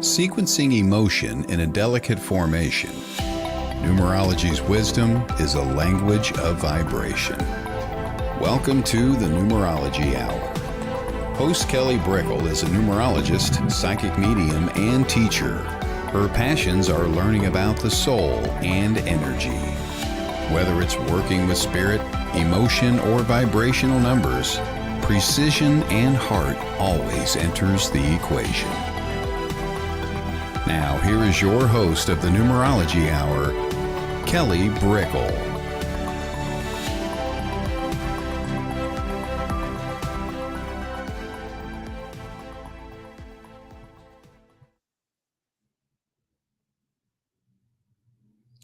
Sequencing emotion in a delicate formation. Numerology's wisdom is a language of vibration. Welcome to the Numerology Hour. Host Kelly Brickle is a numerologist, psychic medium, and teacher. Her passions are learning about the soul and energy. Whether it's working with spirit, emotion, or vibrational numbers, precision and heart always enters the equation. Now, here is your host of the Numerology Hour, Kelly Brickle.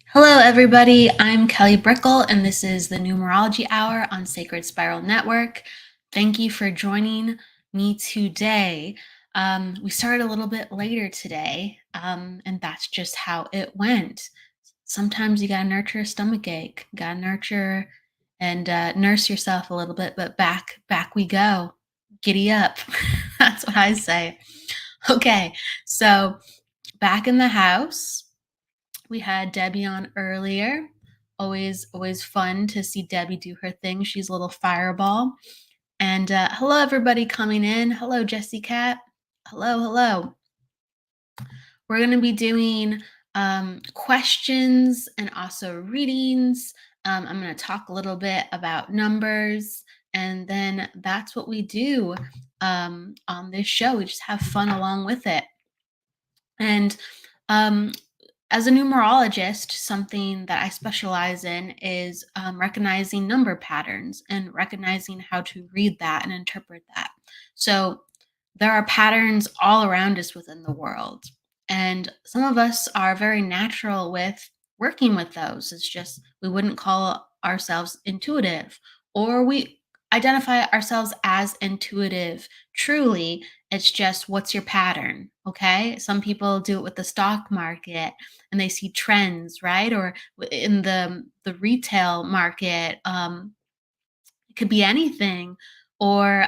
Hello, everybody. I'm Kelly Brickle, and this is the Numerology Hour on Sacred Spiral Network. Thank you for joining me today. We started a little bit later today, and that's just how it went. Sometimes you gotta nurture a stomach ache, gotta nurture and nurse yourself a little bit, but back we go. Giddy up. That's what I say. Okay, so back in the house. We had Debbie on earlier. Always fun to see Debbie do her thing. She's a little fireball. And hello, everybody coming in. Hello, Jessie Cat. Hello. We're going to be doing questions and also readings. I'm going to talk a little bit about numbers. And then that's what we do on this show. We just have fun along with it. And as a numerologist, something that I specialize in is recognizing number patterns and recognizing how to read that and interpret that. So there are patterns all around us within the world. And some of us are very natural with working with those. It's just we wouldn't call ourselves intuitive, or we identify ourselves as intuitive truly. It's just what's your pattern, okay? Some people do it with the stock market and they see trends, right? Or in the retail market, it could be anything. Or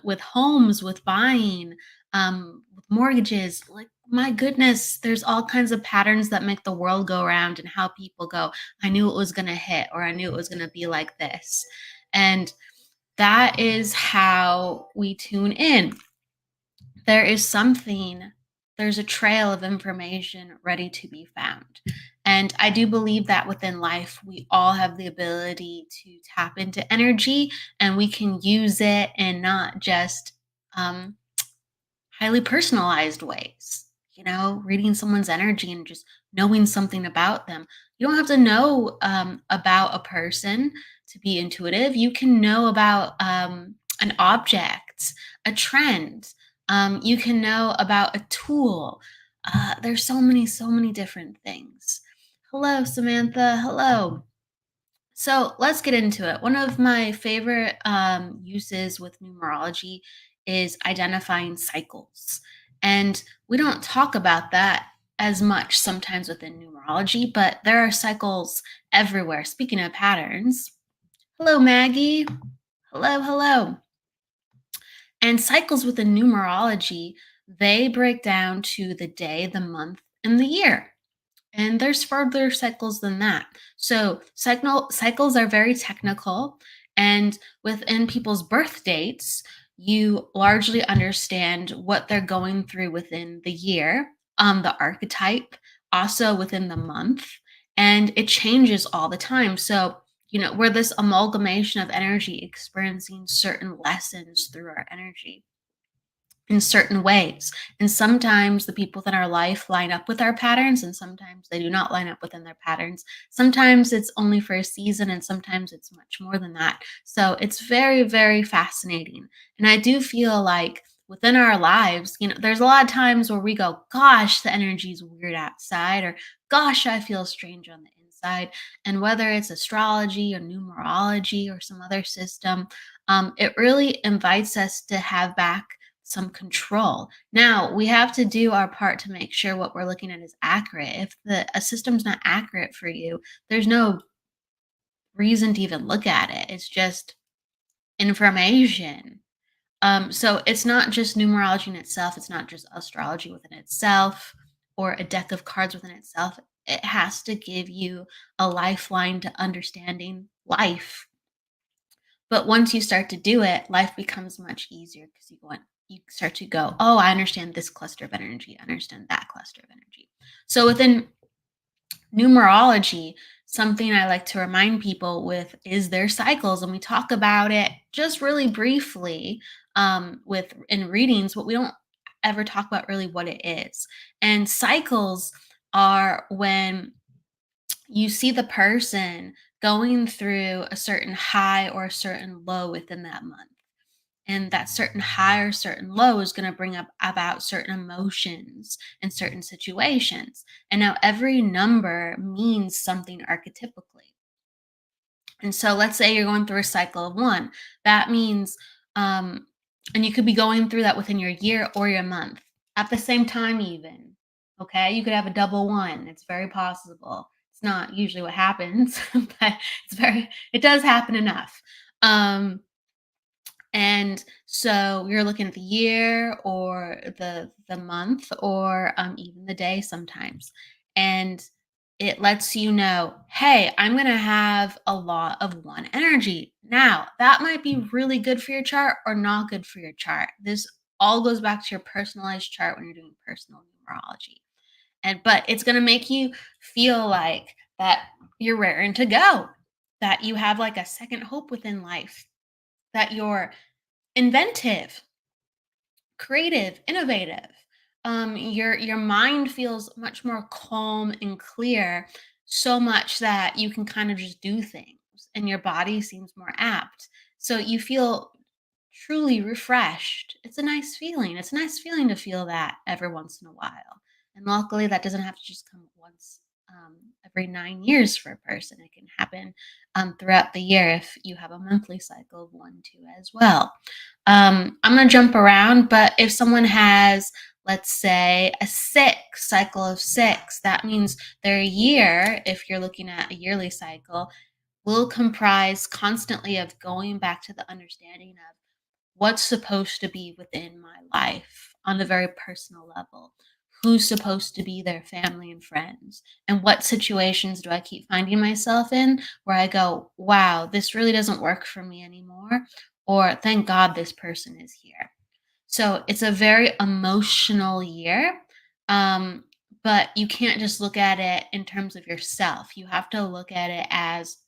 with homes, with buying, with mortgages. Like, my goodness, there's all kinds of patterns that make the world go around and how people go, I knew it was going to hit, or I knew it was going to be like this. And that is how we tune in. There's a trail of information ready to be found. And I do believe that within life, we all have the ability to tap into energy, and we can use it in not just highly personalized ways. Reading someone's energy and just knowing something about them. You don't have to know about a person to be intuitive. You can know about an object, a trend. You can know about a tool. There's so many different things. Hello, Samantha. Hello. So let's get into it. One of my favorite uses with numerology is identifying cycles. And we don't talk about that as much sometimes within numerology, but there are cycles everywhere. Speaking of patterns, hello, Maggie. Hello. And cycles within numerology, they break down to the day, the month, and the year. And there's further cycles than that. So cycles are very technical. And within people's birth dates, you largely understand what they're going through within the year, the archetype, also within the month. And it changes all the time. So, we're this amalgamation of energy experiencing certain lessons through our energy in certain ways. And sometimes the people within our life line up with our patterns, and sometimes they do not line up within their patterns. Sometimes it's only for a season, and sometimes it's much more than that. So it's very, very fascinating. And I do feel like within our lives, there's a lot of times where we go, gosh, the energy is weird outside, or gosh, I feel strange on the inside. And whether it's astrology or numerology or some other system, it really invites us to have back some control. Now, we have to do our part to make sure what we're looking at is accurate. If a system's not accurate for you, there's no reason to even look at it. It's just information. So it's not just numerology in itself, it's not just astrology within itself or a deck of cards within itself. It has to give you a lifeline to understanding life. But once you start to do it, life becomes much easier because you start to go, oh, I understand this cluster of energy, I understand that cluster of energy. So within numerology, something I like to remind people with is their cycles, and we talk about it just really briefly with in readings, but we don't ever talk about really what it is. And cycles are when you see the person going through a certain high or a certain low within that month. And that certain high or certain low is going to bring up about certain emotions in certain situations. And now every number means something archetypically. And so let's say you're going through a cycle of one. That means, um, and you could be going through that within your year or your month at the same time, even. Okay. You could have a double one. It's very possible. It's not usually what happens, but it does happen enough. Um, and so you're looking at the year or the month or even the day sometimes. And it lets you know, hey, I'm going to have a lot of one energy. Now, that might be really good for your chart or not good for your chart. This all goes back to your personalized chart when you're doing personal numerology. But it's going to make you feel like that you're raring to go, that you have like a second hope within life, that you're inventive, creative, innovative. Your mind feels much more calm and clear, so much that you can kind of just do things, and your body seems more apt. So you feel truly refreshed. It's a nice feeling. It's a nice feeling to feel that every once in a while. And luckily, that doesn't have to just come once every 9 years for a person. It can happen throughout the year if you have a monthly cycle of one, two as well. I'm going to jump around, but if someone has, let's say, a cycle of six, that means their year, if you're looking at a yearly cycle, will comprise constantly of going back to the understanding of what's supposed to be within my life on a very personal level. Who's supposed to be their family and friends? And what situations do I keep finding myself in where I go, wow, this really doesn't work for me anymore? Or thank God this person is here. So it's a very emotional year. Um, but you can't just look at it in terms of yourself. You have to look at it as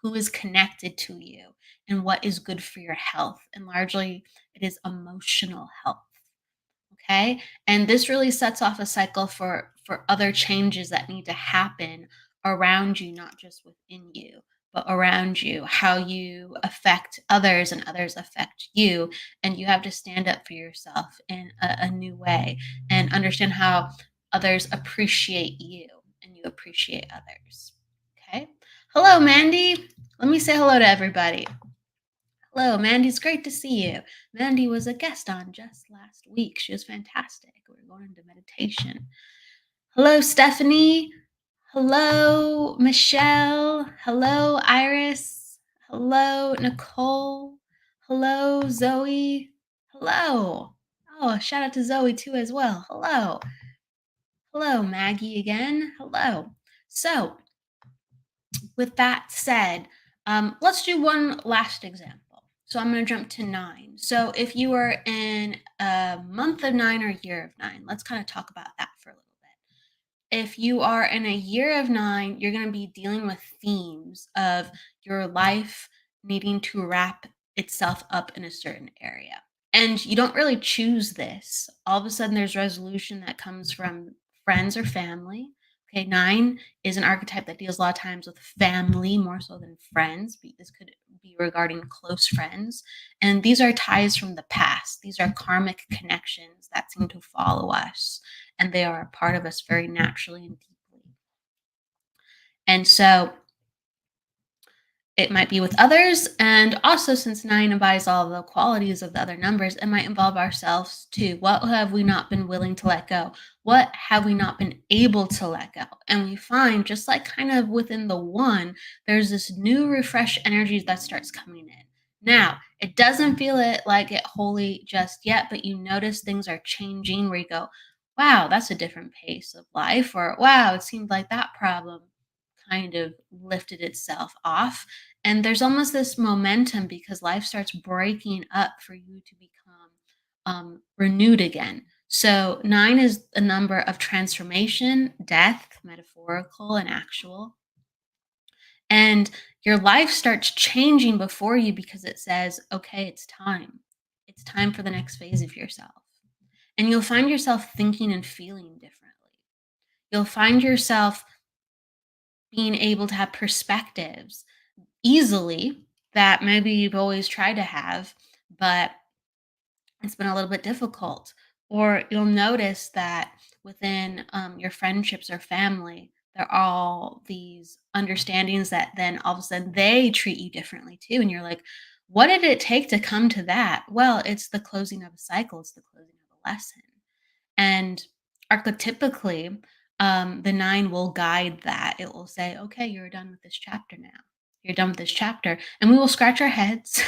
who is connected to you and what is good for your health. And largely, it is emotional health. Okay. And this really sets off a cycle for other changes that need to happen around you, not just within you, but around you, how you affect others and others affect you. And you have to stand up for yourself in a new way and understand how others appreciate you and you appreciate others. Okay. Hello, Mandy. Let me say hello to everybody. Hello, Mandy. It's great to see you. Mandy was a guest on just last week. She was fantastic. We were going into meditation. Hello, Stephanie. Hello, Michelle. Hello, Iris. Hello, Nicole. Hello, Zoe. Hello. Oh, shout out to Zoe too as well. Hello. Hello, Maggie again. Hello. So, with that said, let's do one last example. So I'm going to jump to 9. So if you are in a month of 9 or year of 9, let's kind of talk about that for a little bit. If you are in a year of 9, you're going to be dealing with themes of your life needing to wrap itself up in a certain area. And you don't really choose this. All of a sudden, there's resolution that comes from friends or family. Okay, 9 is an archetype that deals a lot of times with family more so than friends. This could be regarding close friends. And these are ties from the past. These are karmic connections that seem to follow us, and they are a part of us very naturally and deeply. And so it might be with others. And also, since 9 embodies all of the qualities of the other numbers, it might involve ourselves too. What have we not been willing to let go? What have we not been able to let go? And we find, just like kind of within the 1, there's this new, refresh energy that starts coming in. Now, it doesn't feel like it wholly just yet, but you notice things are changing where you go, wow, that's a different pace of life, or wow, it seemed like that problem kind of lifted itself off. And there's almost this momentum because life starts breaking up for you to become renewed again. So, nine is a number of transformation, death, metaphorical and actual. And your life starts changing before you because it says, okay, it's time. It's time for the next phase of yourself. And you'll find yourself thinking and feeling differently. You'll find yourself being able to have perspectives easily that maybe you've always tried to have, but it's been a little bit difficult. Or you'll notice that within your friendships or family, there are all these understandings that then all of a sudden they treat you differently too. And you're like, what did it take to come to that? Well, it's the closing of a cycle, it's the closing of a lesson. And archetypically, the nine will guide that. It will say, okay, you're done with this chapter now. You're done with this chapter. And we will scratch our heads.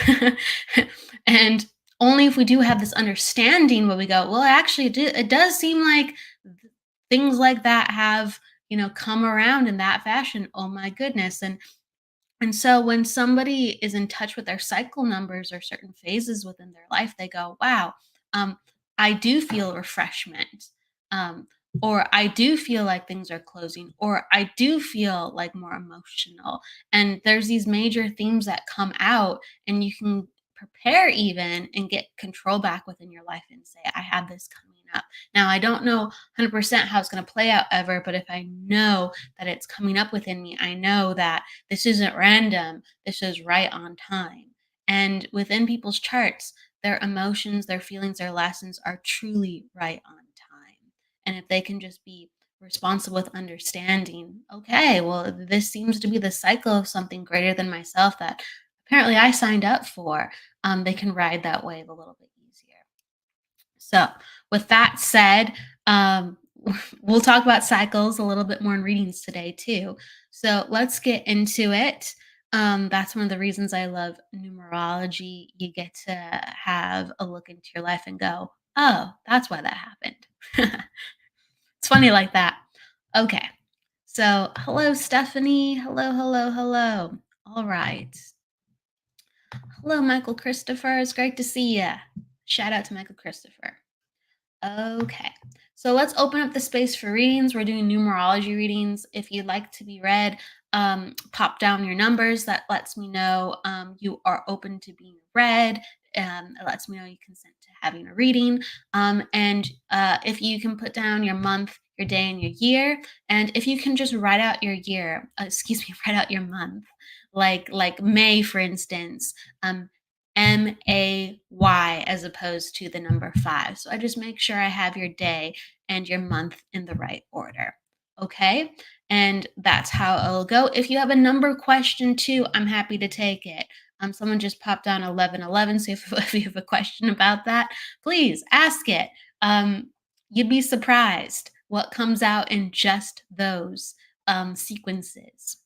And only if we do have this understanding will we go, well, actually, it does seem like things like that have, come around in that fashion. Oh my goodness. And so when somebody is in touch with their cycle numbers or certain phases within their life, they go, wow, um, I do feel refreshment. Um, or I do feel like things are closing, or I do feel like more emotional. And there's these major themes that come out, and you can prepare even and get control back within your life and say, I have this coming up. Now, I don't know 100% how it's going to play out ever, but if I know that it's coming up within me, I know that this isn't random. This is right on time. And within people's charts, their emotions, their feelings, their lessons are truly right on time. And if they can just be responsible with understanding, okay, well, this seems to be the cycle of something greater than myself that apparently I signed up for, they can ride that wave a little bit easier. So, with that said, we'll talk about cycles a little bit more in readings today, too. So, let's get into it. That's one of the reasons I love numerology. You get to have a look into your life and go, oh, that's why that happened. It's funny like that. Okay. So, hello, Stephanie. Hello, hello, hello. All right. Hello, Michael Christopher. It's great to see you. Shout out to Michael Christopher. Okay, so let's open up the space for readings. We're doing numerology readings. If you'd like to be read, pop down your numbers. That lets me know you are open to being read. It lets me know you consent to having a reading. And if you can put down your month, your day, and your year, and if you can just write out your year, excuse me, write out your month, like May, for instance. May as opposed to the number 5. So I just make sure I have your day and your month in the right order. Okay. And that's how it'll go. If you have a number question too, I'm happy to take it. Someone just popped on 1111. So if you have a question about that, please ask it. You'd be surprised what comes out in just those sequences.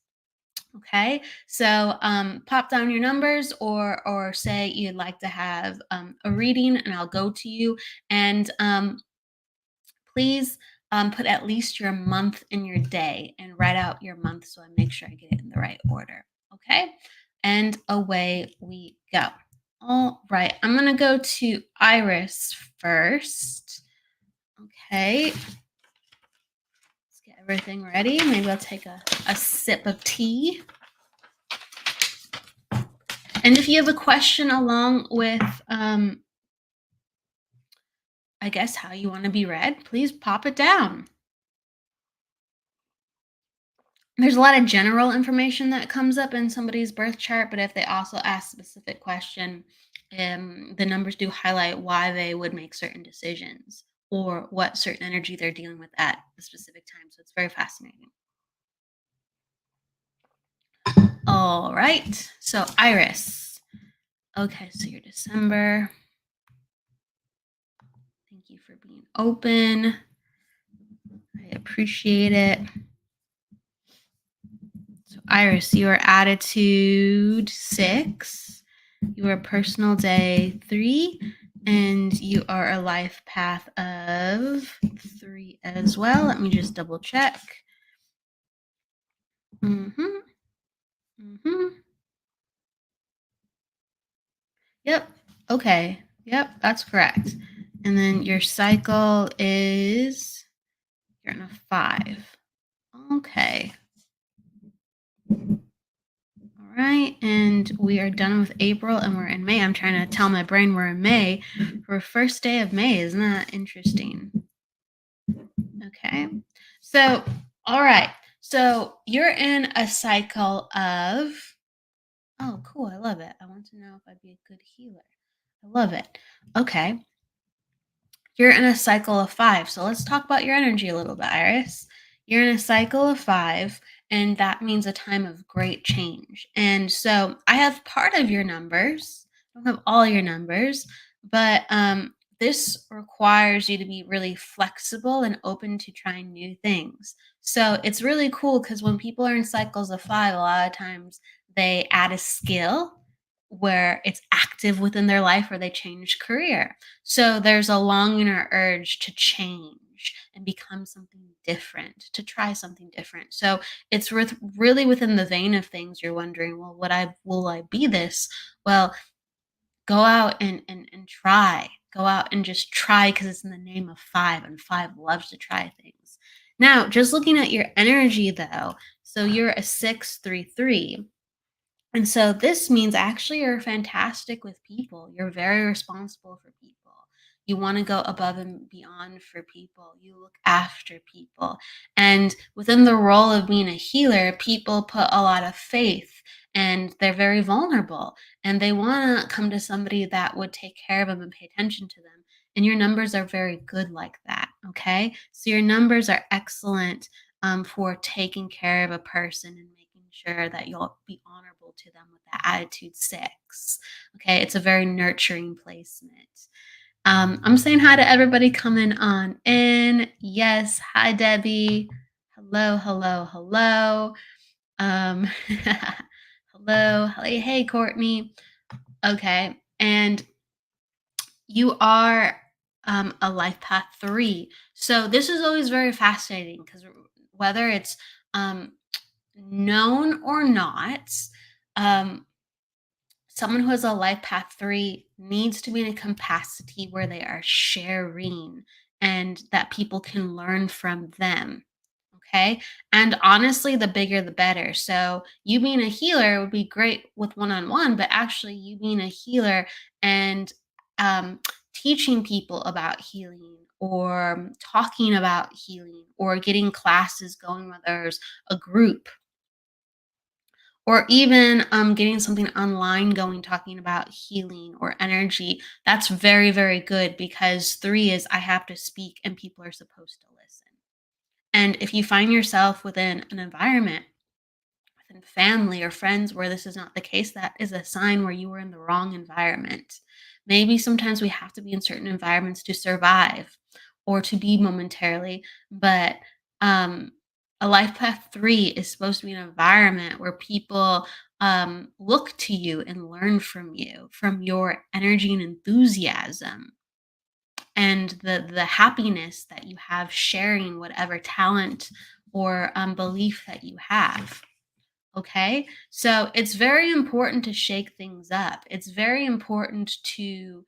Okay, so pop down your numbers, or say you'd like to have a reading, and I'll go to you. And please put at least your month in your day and write out your month so I make sure I get it in the right order. Okay, and away we go. All right, I'm gonna go to Iris first. Okay, let's get everything ready. Maybe I'll take a sip of tea. And if you have a question along with, I guess, how you want to be read, please pop it down. There's a lot of general information that comes up in somebody's birth chart, but if they also ask a specific question, the numbers do highlight why they would make certain decisions or what certain energy they're dealing with at the specific time. So it's very fascinating. All right. So, Iris. Okay, so you're December. Thank you for being open. I appreciate it. So, Iris, you are attitude 6. You are personal day 3, and you are a life path of 3 as well. Let me just double check. Mm-hmm. Mm-hmm. Yep. Okay. Yep, that's correct. And then your cycle is you're in a 5. Okay. All right. And we are done with April and we're in May. I'm trying to tell my brain we're in May for first day of May. Isn't that interesting? Okay. So, all right. So you're in a cycle of, oh, cool. I love it. I want to know if I'd be a good healer. I love it. Okay. You're in a cycle of 5. So let's talk about your energy a little bit, Iris. You're in a cycle of 5, and that means a time of great change. And so I have part of your numbers. I don't have all your numbers, but this requires you to be really flexible and open to trying new things. So it's really cool because when people are in cycles of 5, a lot of times they add a skill where it's active within their life or they change career. So there's a longing or urge to change and become something different, to try something different. So it's really within the vein of things you're wondering, well, will I be this? Well, go out and try. Go out and just try because it's in the name of 5, and 5 loves to try things. Now, just looking at your energy though, so you're a 633. And so this means actually you're fantastic with people. You're very responsible for people. You want to go above and beyond for people. You look after people. And within the role of being a healer, people put a lot of faith and they're very vulnerable and they want to come to somebody that would take care of them and pay attention to them. And your numbers are very good like that. Okay. So your numbers are excellent for taking care of a person and making sure that you'll be honorable to them with that attitude 6. Okay, it's a very nurturing placement. I'm saying hi to everybody coming on in. Yes, hi Debbie. Hello, hello, hello. Um, hello, hey Courtney. Okay, and you are a life path 3. So this is always very fascinating because whether it's um, known or not, um, someone who has a life path 3 needs to be in a capacity where they are sharing and that people can learn from them. Okay. And honestly, the bigger the better. So, you being a healer would be great with one on one, but actually, you being a healer and um, teaching people about healing or talking about healing or getting classes going, whether there's a group or even getting something online going talking about healing or energy. That's very, very good because 3 is I have to speak and people are supposed to listen. And if you find yourself within an environment, within family or friends where this is not the case, that is a sign where you were in the wrong environment. Maybe sometimes we have to be in certain environments to survive or to be momentarily, but um, a life path 3 is supposed to be an environment where people look to you and learn from you, from your energy and enthusiasm and the happiness that you have sharing whatever talent or belief that you have. Okay. So it's very important to shake things up. It's very important to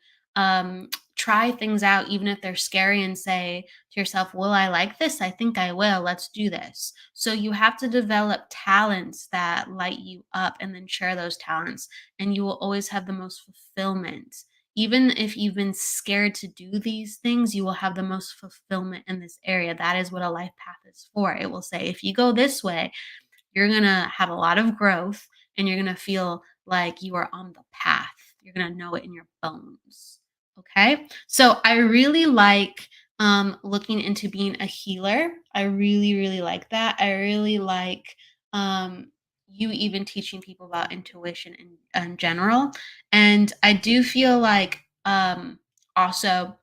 try things out, even if they're scary, and say to yourself, will I like this? I think I will. Let's do this. So you have to develop talents that light you up and then share those talents, and you will always have the most fulfillment. Even if you've been scared to do these things, you will have the most fulfillment in this area. That is what a life path is for. It will say, if you go this way, you're going to have a lot of growth and you're going to feel like you are on the path. You're going to know it in your bones. Okay. So I really like looking into being a healer. I really, really like that. I really like you even teaching people about intuition in general. And I do feel like also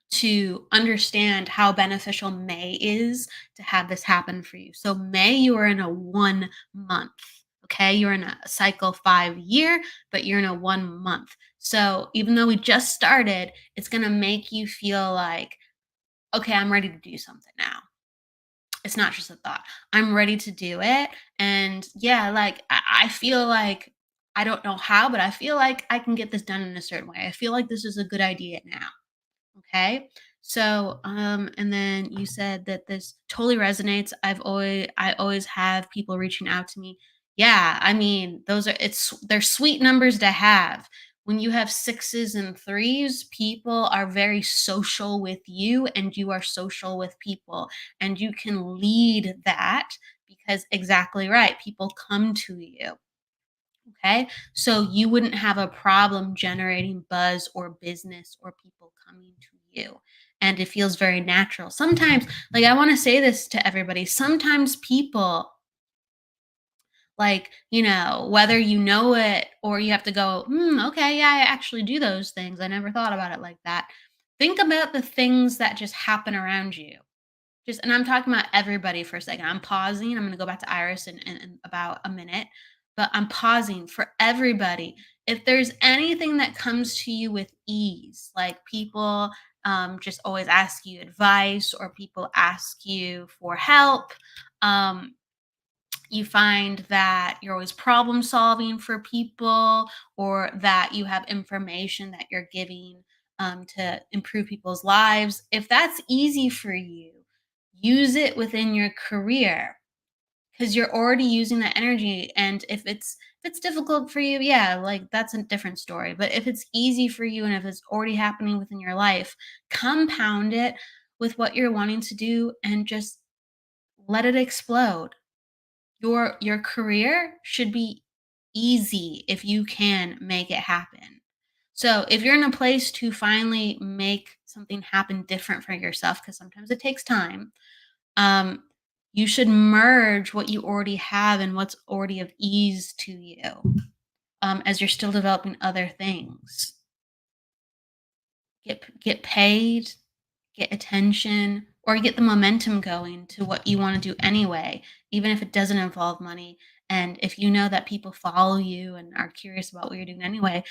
to understand how beneficial May is to have this happen for you. So May, you are in a 1 month. Okay, you're in a cycle 5 year, but you're in a 1 month. So even though we just started, it's going to make you feel like, okay, I'm ready to do something now. It's not just a thought. I'm ready to do it. And yeah, like I feel like I don't know how, but I feel like I can get this done in a certain way. I feel like this is a good idea now. Okay. So, and then you said that this totally resonates. I always have people reaching out to me. Yeah, I mean, they're sweet numbers to have. When you have sixes and threes, people are very social with you, and you are social with people, and you can lead that because exactly right. People come to you. Okay. So you wouldn't have a problem generating buzz or business or people coming to you. And it feels very natural. Sometimes, like, I want to say this to everybody. Sometimes people, like, whether you know it or you have to go, okay, yeah, I actually do those things. I never thought about it like that. Think about the things that just happen around you. And I'm talking about everybody for a second. I'm pausing. I'm going to go back to Iris in about a minute, but I'm pausing for everybody. If there's anything that comes to you with ease, like people just always ask you advice or people ask you for help, um, you find that you're always problem solving for people or that you have information that you're giving to improve people's lives. If that's easy for you, use it within your career because you're already using that energy. And if it's difficult for you, yeah, like that's a different story. But if it's easy for you and if it's already happening within your life, compound it with what you're wanting to do and just let it explode. Your career should be easy if you can make it happen. So, if you're in a place to finally make something happen different for yourself, because sometimes it takes time, um, you should merge what you already have and what's already of ease to you, as you're still developing other things. Get paid, get attention, or get the momentum going to what you want to do anyway, even if it doesn't involve money. And if you know that people follow you and are curious about what you're doing anyway,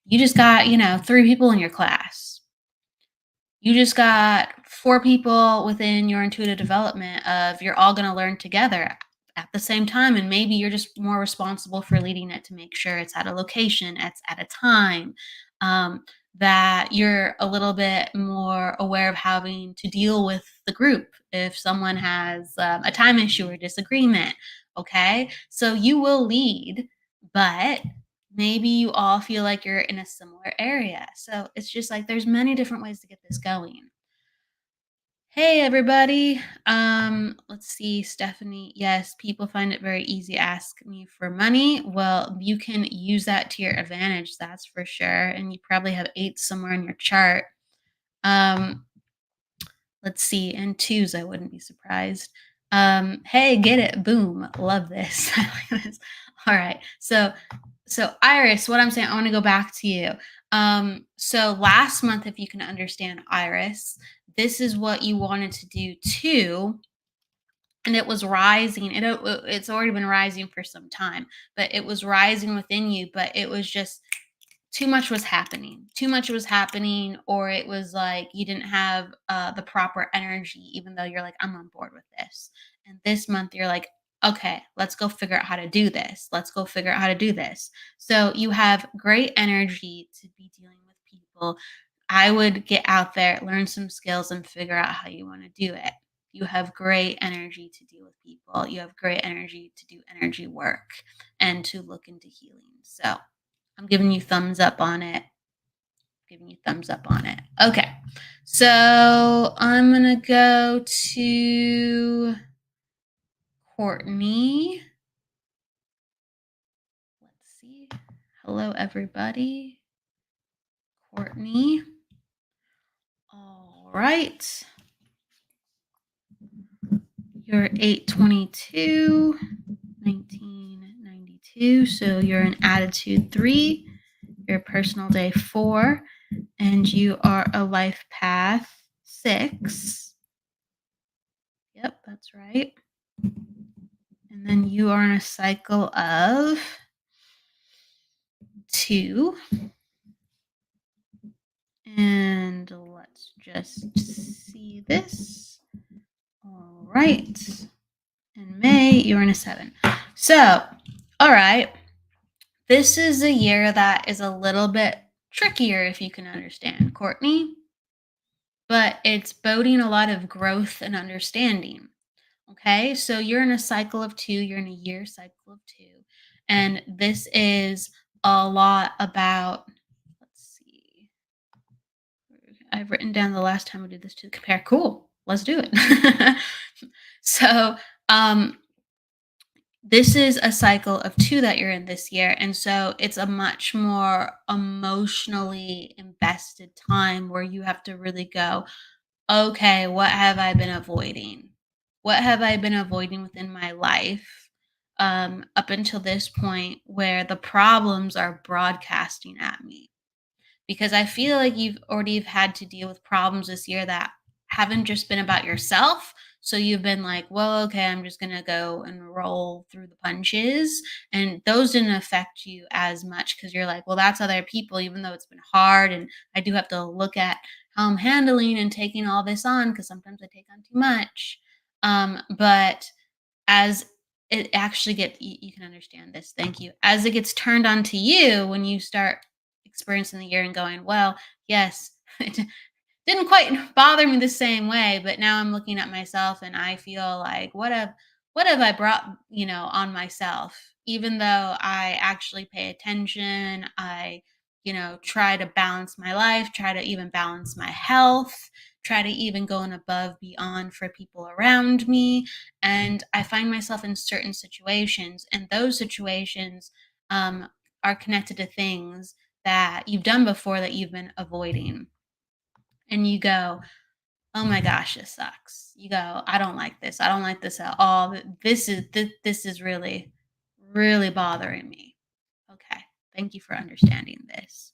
you just got, 3 people in your class. You just got 4 people within your intuitive development of you're all going to learn together at the same time. And maybe you're just more responsible for leading it to make sure it's at a location, it's at a time, um, that you're a little bit more aware of having to deal with the group if someone has a time issue or disagreement. Okay. So you will lead, but maybe you all feel like you're in a similar area. So it's just like there's many different ways to get this going. Hey everybody. Let's see, Stephanie. Yes, people find it very easy to ask me for money. Well, you can use that to your advantage, that's for sure. And you probably have 8 somewhere in your chart. Um, let's see, and 2s, I wouldn't be surprised. Hey, get it. Boom. Love this. I like this. All right. So Iris, what I'm saying, I want to go back to you. So last month, if you can understand Iris, this is what you wanted to do too. And it was rising. It's already been rising for some time, but it was rising within you. But it was just too much was happening. Too much was happening, or it was like you didn't have the proper energy, even though you're like, I'm on board with this. And this month, you're like, okay, let's go figure out how to do this. Let's go figure out how to do this. So you have great energy to be dealing with people. I would get out there, learn some skills, and figure out how you want to do it. You have great energy to deal with people. You have great energy to do energy work and to look into healing. So I'm giving you thumbs up on it. Giving you thumbs up on it. Okay. So I'm going to go to Courtney. Let's see. Hello, everybody. Courtney. All right. You're 822, 1992. So you're an attitude 3. You're a personal day 4. And you are a life path 6. Yep, that's right. And then you are in a cycle of 2. And let's just see this. All right. In May, you're in a 7. So, all right. This is a year that is a little bit trickier, if you can understand, Courtney, but it's boding a lot of growth and understanding. Okay. So you're in a cycle of 2, you're in a year cycle of 2. And this is a lot about, let's see, I've written down the last time we did this to compare. Cool. Let's do it. So, um, this is a cycle of 2 that you're in this year. And so it's a much more emotionally invested time where you have to really go, okay, what have I been avoiding? What have I been avoiding within my life up until this point where the problems are broadcasting at me? Because I feel like you've already had to deal with problems this year that haven't just been about yourself. So you've been like, well, okay, I'm just going to go and roll through the punches. And those didn't affect you as much because you're like, well, that's other people, even though it's been hard. And I do have to look at how I'm handling and taking all this on because sometimes I take on too much. But as it actually you can understand this, thank you, as it gets turned on to you when you start experiencing the year and going, well, yes, it didn't quite bother me the same way, but now I'm looking at myself and I feel like what have I brought, on myself? Even though I actually pay attention, I, try to balance my life, try to even balance my health, try to even go and above beyond for people around me. And I find myself in certain situations, and those situations are connected to things that you've done before that you've been avoiding. And you go, oh my gosh, this sucks. You go, I don't like this. I don't like this at all. This is really, really bothering me. Okay. Thank you for understanding this.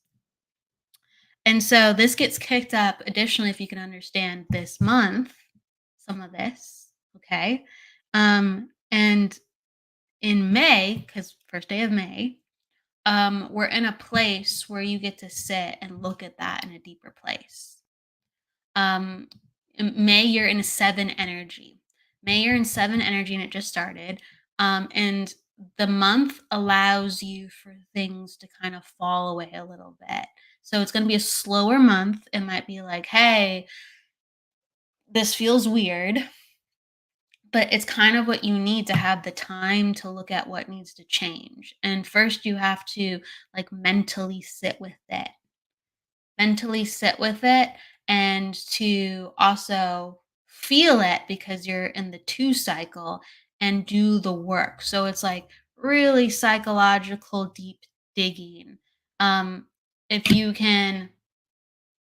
And so this gets kicked up additionally, if you can understand this month, some of this. Okay. And in May, because first day of May, we're in a place where you get to sit and look at that in a deeper place. Um, May, you're in a 7 energy. May, you're in 7 energy, and it just started. And the month allows you for things to kind of fall away a little bit. So it's going to be a slower month. It might be like, hey, this feels weird, but it's kind of what you need to have the time to look at what needs to change. And first, you have to like mentally sit with it and to also feel it because you're in the 2 cycle and do the work. So it's like really psychological deep digging. Um if you can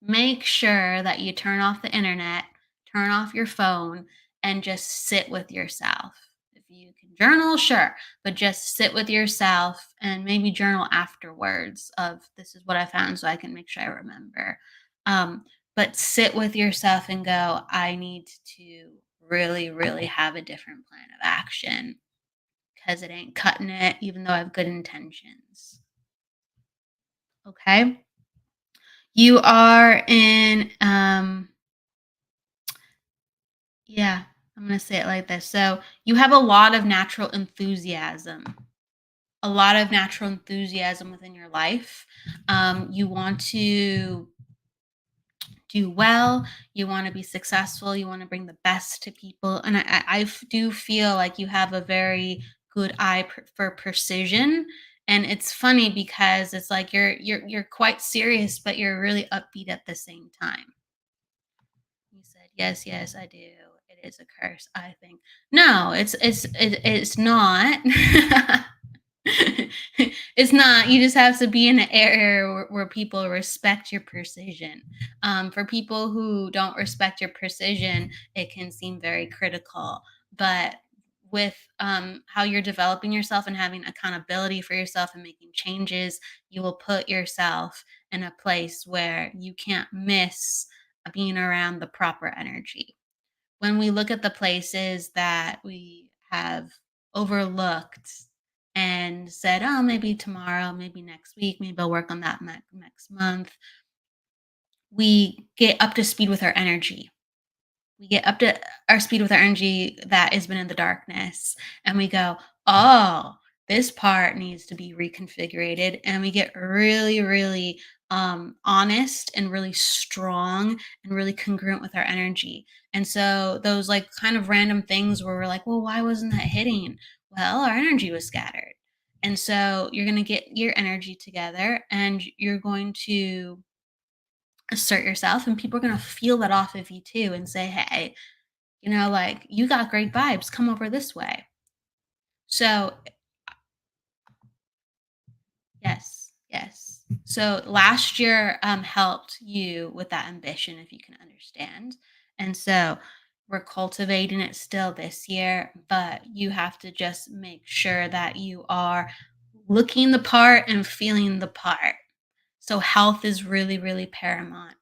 make sure that you turn off the internet, turn off your phone, and just sit with yourself. If you can journal, sure, but just sit with yourself and maybe journal afterwards of this is what I found so I can make sure I remember. But sit with yourself and go, I need to really, really have a different plan of action because it ain't cutting it, even though I have good intentions. Okay. You are in yeah, I'm going to say it like this. So, you have a lot of natural enthusiasm, within your life. You want to do well, you want to be successful, you want to bring the best to people. And do feel like you have a very good eye for precision. And it's funny because it's like you're quite serious, but you're really upbeat at the same time. He said, "Yes, yes, I do. It is a curse, I think." No, it's not. It's not. You just have to be in an area where people respect your precision. For people who don't respect your precision, it can seem very critical. But with how you're developing yourself and having accountability for yourself and making changes, you will put yourself in a place where you can't miss being around the proper energy. When we look at the places that we have overlooked and said, oh, maybe tomorrow, maybe next week, maybe I'll work on that next month. We get up to speed with our energy. We get up to our speed with our energy that has been in the darkness, and we go, oh, this part needs to be reconfigured. And we get really, really honest and really strong and really congruent with our energy. And so those like kind of random things where we're like, well, why wasn't that hitting? Well, our energy was scattered. And so you're going to get your energy together and you're going to assert yourself, and people are going to feel that off of you too and say, hey, like, you got great vibes, come over this way. So yes, yes. So last year helped you with that ambition, if you can understand. And so we're cultivating it still this year, but you have to just make sure that you are looking the part and feeling the part. So health is really, really paramount.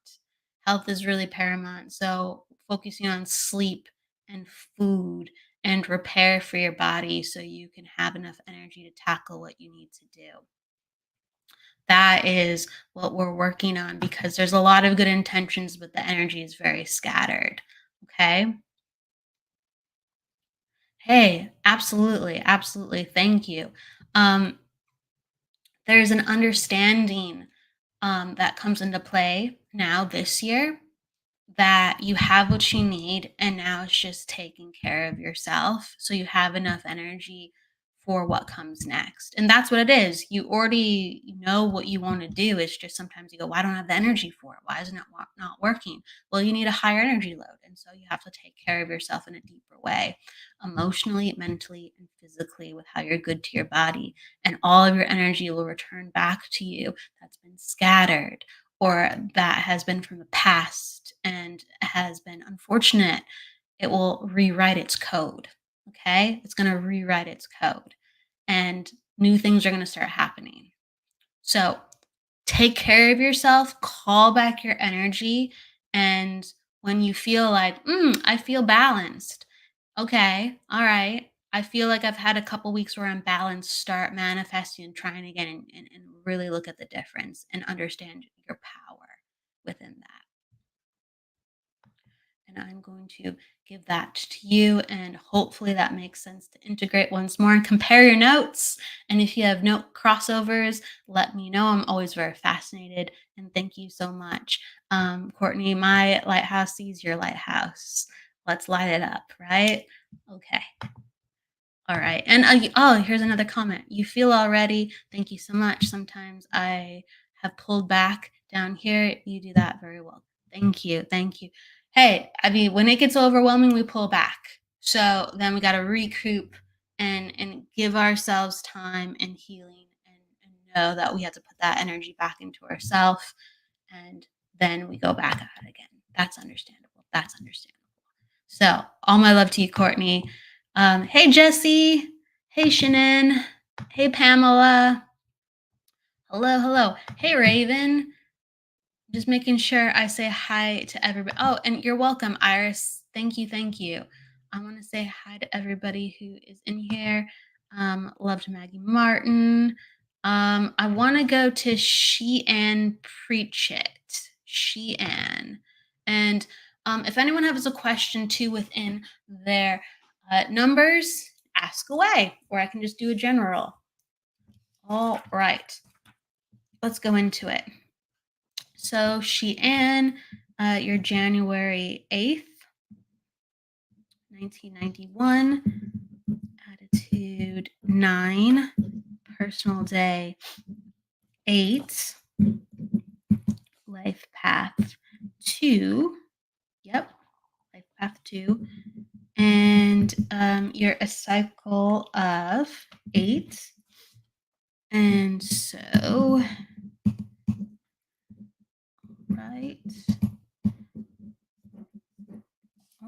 Health is really paramount. So focusing on sleep and food and repair for your body so you can have enough energy to tackle what you need to do. That is what we're working on, because there's a lot of good intentions, but the energy is very scattered. Okay. Hey, absolutely. Absolutely. Thank you. Um, there's an understanding that comes into play now this year, that you have what you need, and now it's just taking care of yourself so you have enough energy for what comes next. And that's what it is. You already know what you want to do. It's just sometimes you go, why don't I have the energy for it? Why isn't it not working? Well, you need a higher energy load. And so you have to take care of yourself in a deeper way, emotionally, mentally, and physically, with how you're good to your body. And all of your energy will return back to you that's been scattered, or that has been from the past and has been unfortunate. It will rewrite its code. Okay. It's going to rewrite its code, and new things are going to start happening. So take care of yourself, call back your energy. And when you feel like, I feel balanced. Okay. All right. I feel like I've had a couple weeks where I'm balanced. Start manifesting and trying again, and really look at the difference and understand your power within that. And I'm going to give that to you, and hopefully that makes sense to integrate once more and compare your notes. And if you have note crossovers, let me know. I'm always very fascinated. And thank you so much. Courtney, my lighthouse sees your lighthouse. Let's light it up, right? Okay. All right. And here's another comment. You feel already. Thank you so much. Sometimes I have pulled back down here. You do that very well. Thank you. Thank you. Hey, I mean, when it gets overwhelming, we pull back. So then we got to recoup and give ourselves time and healing, and know that we have to put that energy back into ourselves, and then we go back at it again. That's understandable. That's understandable. So all my love to you, Courtney. Hey, Jesse. Hey, Shannon. Hey, Pamela. Hello, hello. Hey, Raven. Just making sure I say hi to everybody. Oh, and you're welcome, Iris. Thank you, thank you. I want to say hi to everybody who is in here. Love to Maggie Martin. I want to go to Sheann Preach It. Sheann. And if anyone has a question too within their numbers, ask away, or I can just do a general. All right. Let's go into it. So, Sheann, you're January 8th, 1991, attitude 9, personal day 8, life path 2. Yep, life path 2. And you're a cycle of 8. And so, right.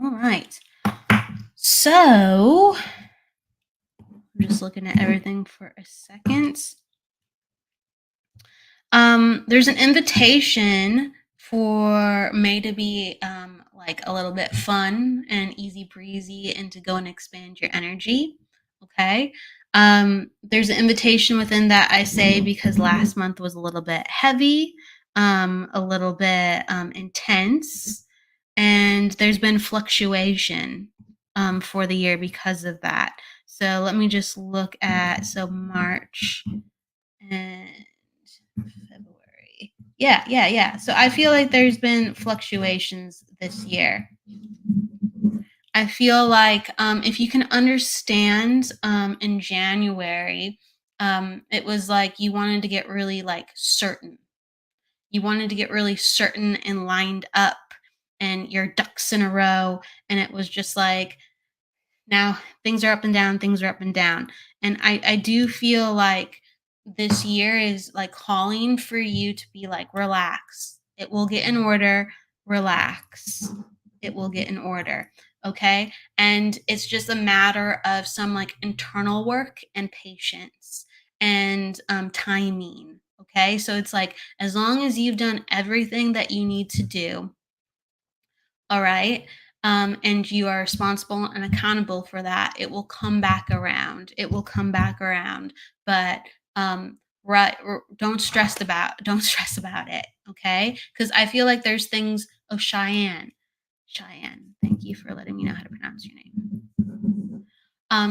All right. So, I'm just looking at everything for a second. There's an invitation for May to be like a little bit fun and easy breezy, and to go and expand your energy. Okay. There's an invitation within that, I say, because last month was a little bit heavy, a little bit intense, and there's been fluctuation for the year because of that. So let me just look at March and February. Yeah. So I feel like there's been fluctuations this year. I feel like if you can understand in January, it was like you wanted to get really like certain. You wanted to get really certain and lined up and your ducks in a row. And it was just like, now things are up and down, things are up and down. And I do feel like this year is like calling for you to be like, relax. It will get in order. Relax. It will get in order. Okay. And it's just a matter of some like internal work and patience and timing. Okay. So it's like, as long as you've done everything that you need to do, all right, and you are responsible and accountable for that, it will come back around. It will come back around. But right, don't stress about it, okay? Because I feel like there's things. Oh, Cheyenne, thank you for letting me know how to pronounce your name.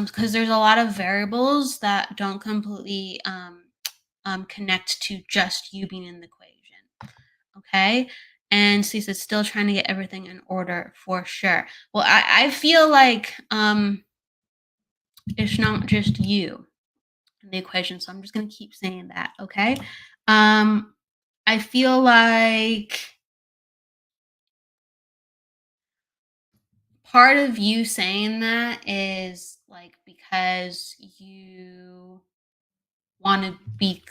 Because there's a lot of variables that don't completely connect to just you being in the equation. Okay. And so he said, still trying to get everything in order for sure. Well, I feel like it's not just you in the equation. So I'm just going to keep saying that. Okay. I feel like part of you saying that is like because you want to be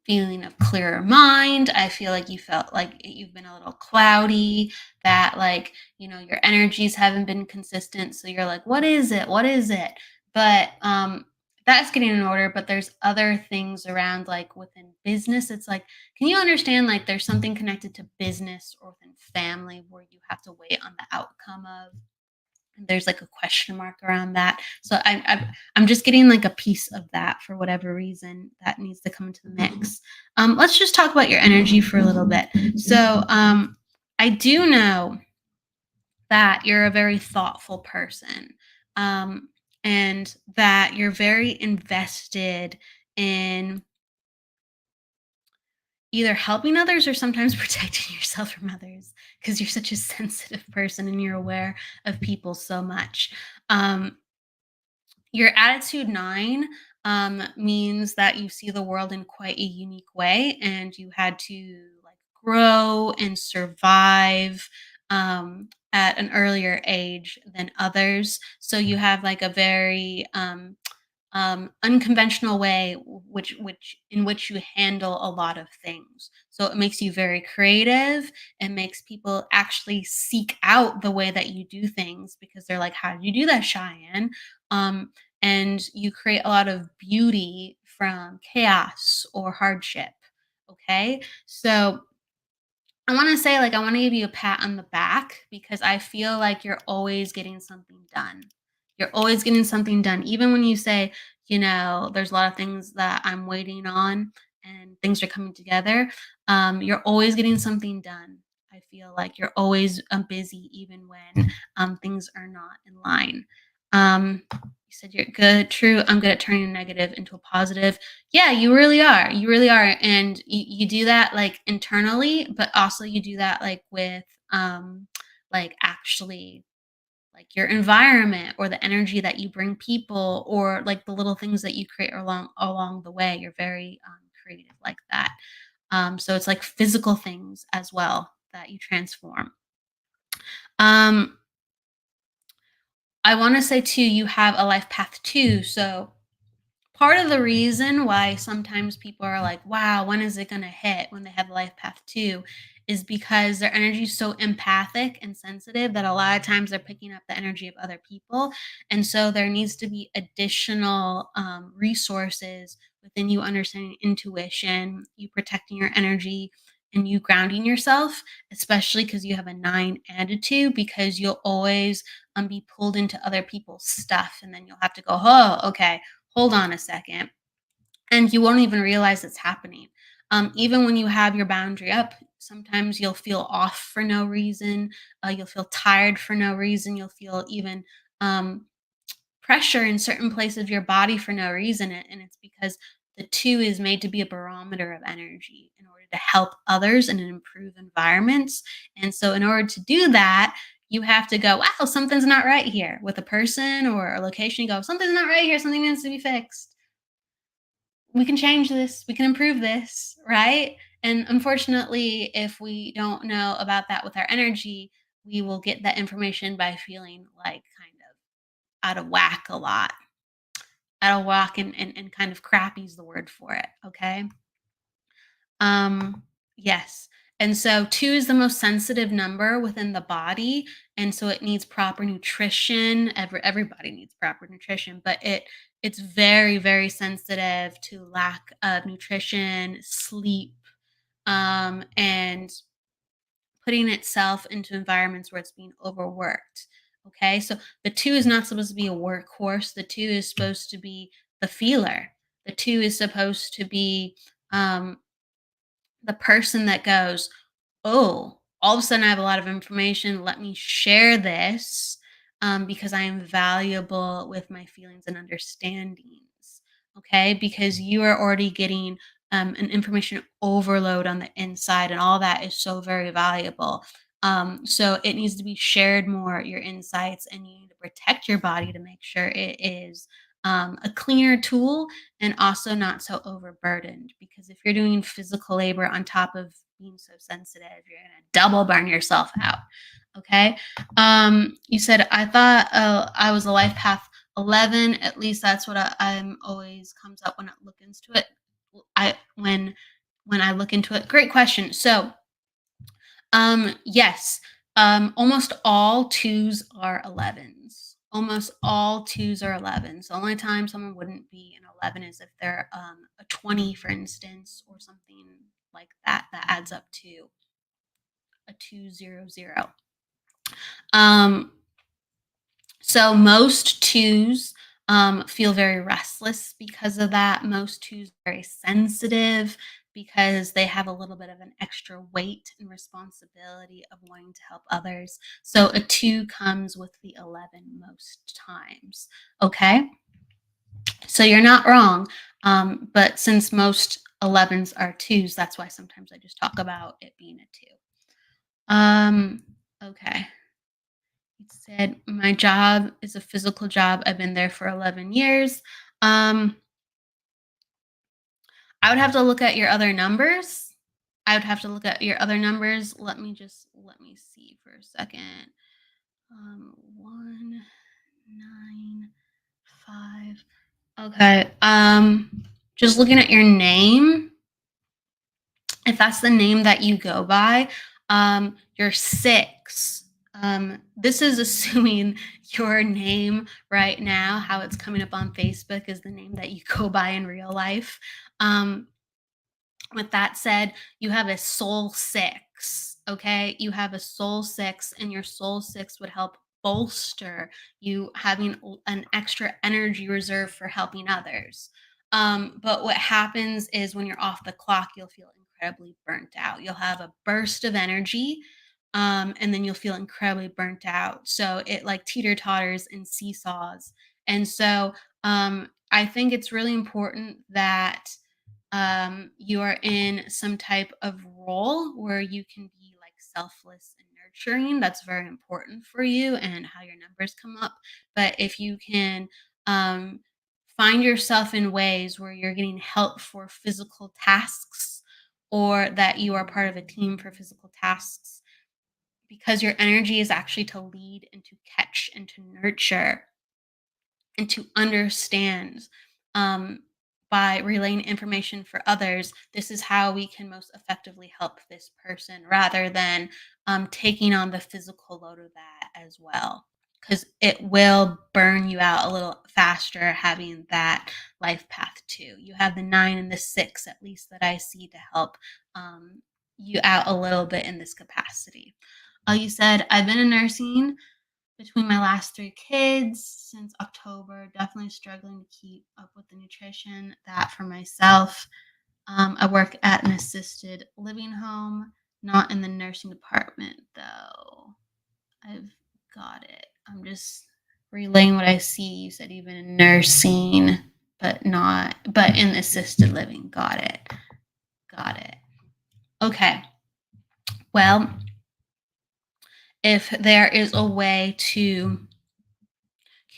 feeling of clearer mind. I feel like you felt like you've been a little cloudy, that like, your energies haven't been consistent. So you're like, what is it? What is it? But that's getting in order. But there's other things around, like within business. It's like, can you understand like there's something connected to business or within family where you have to wait on the outcome of? There's like a question mark around that. So I'm just getting like a piece of that for whatever reason that needs to come into the mix. Let's just talk about your energy for a little bit. So I do know that you're a very thoughtful person, and that you're very invested in either helping others or sometimes protecting yourself from others, because you're such a sensitive person and you're aware of people so much. Um, your attitude 9 means that you see the world in quite a unique way, and you had to like grow and survive at an earlier age than others. So you have like a very unconventional way which you handle a lot of things. So it makes you very creative. It makes people actually seek out the way that you do things because they're like, "How did you do that, Cheyenne?" Um, and you create a lot of beauty from chaos or hardship. Okay, so I want to say, like, I want to give you a pat on the back because I feel like you're always getting something done. You're always getting something done. Even when you say, there's a lot of things that I'm waiting on and things are coming together, you're always getting something done. I feel like you're always busy, even when things are not in line. You said you're good. True. I'm good at turning a negative into a positive. Yeah, you really are. You really are. And you do that like internally, but also you do that like with like actually like your environment or the energy that you bring people or like the little things that you create along the way. You're very creative like that. So it's like physical things as well that you transform. Um I want to say too, you have a life path too. So part of the reason why sometimes people are like, wow, when is it going to hit when they have life path two is because their energy is so empathic and sensitive that a lot of times they're picking up the energy of other people. And so there needs to be additional resources within you understanding intuition, you protecting your energy, and you grounding yourself, especially because you have a 9 and a 2, because you'll always be pulled into other people's stuff. And then you'll have to go, oh, okay, hold on a second. And you won't even realize it's happening. Even when you have your boundary up, sometimes you'll feel off for no reason. You'll feel tired for no reason. You'll feel even um, pressure in certain places of your body for no reason. And it's because the 2 is made to be a barometer of energy in order to help others and improve environments. And so, in order to do that, you have to go, wow, something's not right here with a person or a location. You go, something's not right here. Something needs to be fixed. We can change this. We can improve this, right? And unfortunately, if we don't know about that with our energy, we will get that information by feeling like kind of out of whack a lot. Out of whack and kind of crappy is the word for it. Okay. Yes. And so 2 is the most sensitive number within the body. And so it needs proper nutrition. Everybody needs proper nutrition, but it's very, very sensitive to lack of nutrition, sleep, and putting itself into environments where it's being overworked. Okay. So the 2 is not supposed to be a workhorse. The 2 is supposed to be the feeler. The 2 is supposed to be um, the person that goes, oh, all of a sudden I have a lot of information. Let me share this because I am valuable with my feelings and understandings. Okay. Because you are already getting an information overload on the inside, and all that is so very valuable. So it needs to be shared more, your insights, and you need to protect your body to make sure it is a cleaner tool and also not so overburdened. Because if you're doing physical labor on top of being so sensitive, you're going to double burn yourself out. Okay. You said, I thought I was a life path 11. At least that's what I'm always comes up when I look into it. When I look into it. Great question. So, yes, almost all 2s are 11s. Almost all 2s are 11s. The only time someone wouldn't be an 11 is if they're a 20, for instance, or something like that, that adds up to a 200. Um, so most 2s feel very restless because of that. Most 2s are very sensitive because they have a little bit of an extra weight and responsibility of wanting to help others. So a 2 comes with the 11 most times. Okay. So you're not wrong. But since most 11s are 2s, that's why sometimes I just talk about it being a 2. Okay. It said, my job is a physical job. I've been there for 11 years. Um, I would have to look at your other numbers. I would have to look at your other numbers. Let me see for a second. 195. Okay. Just looking at your name, if that's the name that you go by, you're 6. This is assuming your name right now, how it's coming up on Facebook, is the name that you go by in real life. Um, with that said, you have a soul 6. Okay. You have a soul 6, and your soul 6 would help bolster you having an extra energy reserve for helping others. But what happens is when you're off the clock, you'll feel incredibly burnt out. You'll have a burst of energy, and then you'll feel incredibly burnt out. So it like teeter totters and seesaws. And so I think it's really important that you are in some type of role where you can be like selfless and nurturing. That's very important for you and how your numbers come up. But if you can um, find yourself in ways where you're getting help for physical tasks, or that you are part of a team for physical tasks, because your energy is actually to lead and to catch and to nurture and to understand, um, by relaying information for others. This is how we can most effectively help this person, rather than taking on the physical load of that as well, because it will burn you out a little faster having that life path too. You have the 9 and the 6, at least, that I see to help you out a little bit in this capacity. You said, I've been in nursing between my last 3 kids since October, definitely struggling to keep up with the nutrition. That for myself. I work at an assisted living home, not in the nursing department, though. I've got it. I'm just relaying what I see. You said even in nursing, but in assisted living. Got it. Got it. Okay. Well, if there is a way to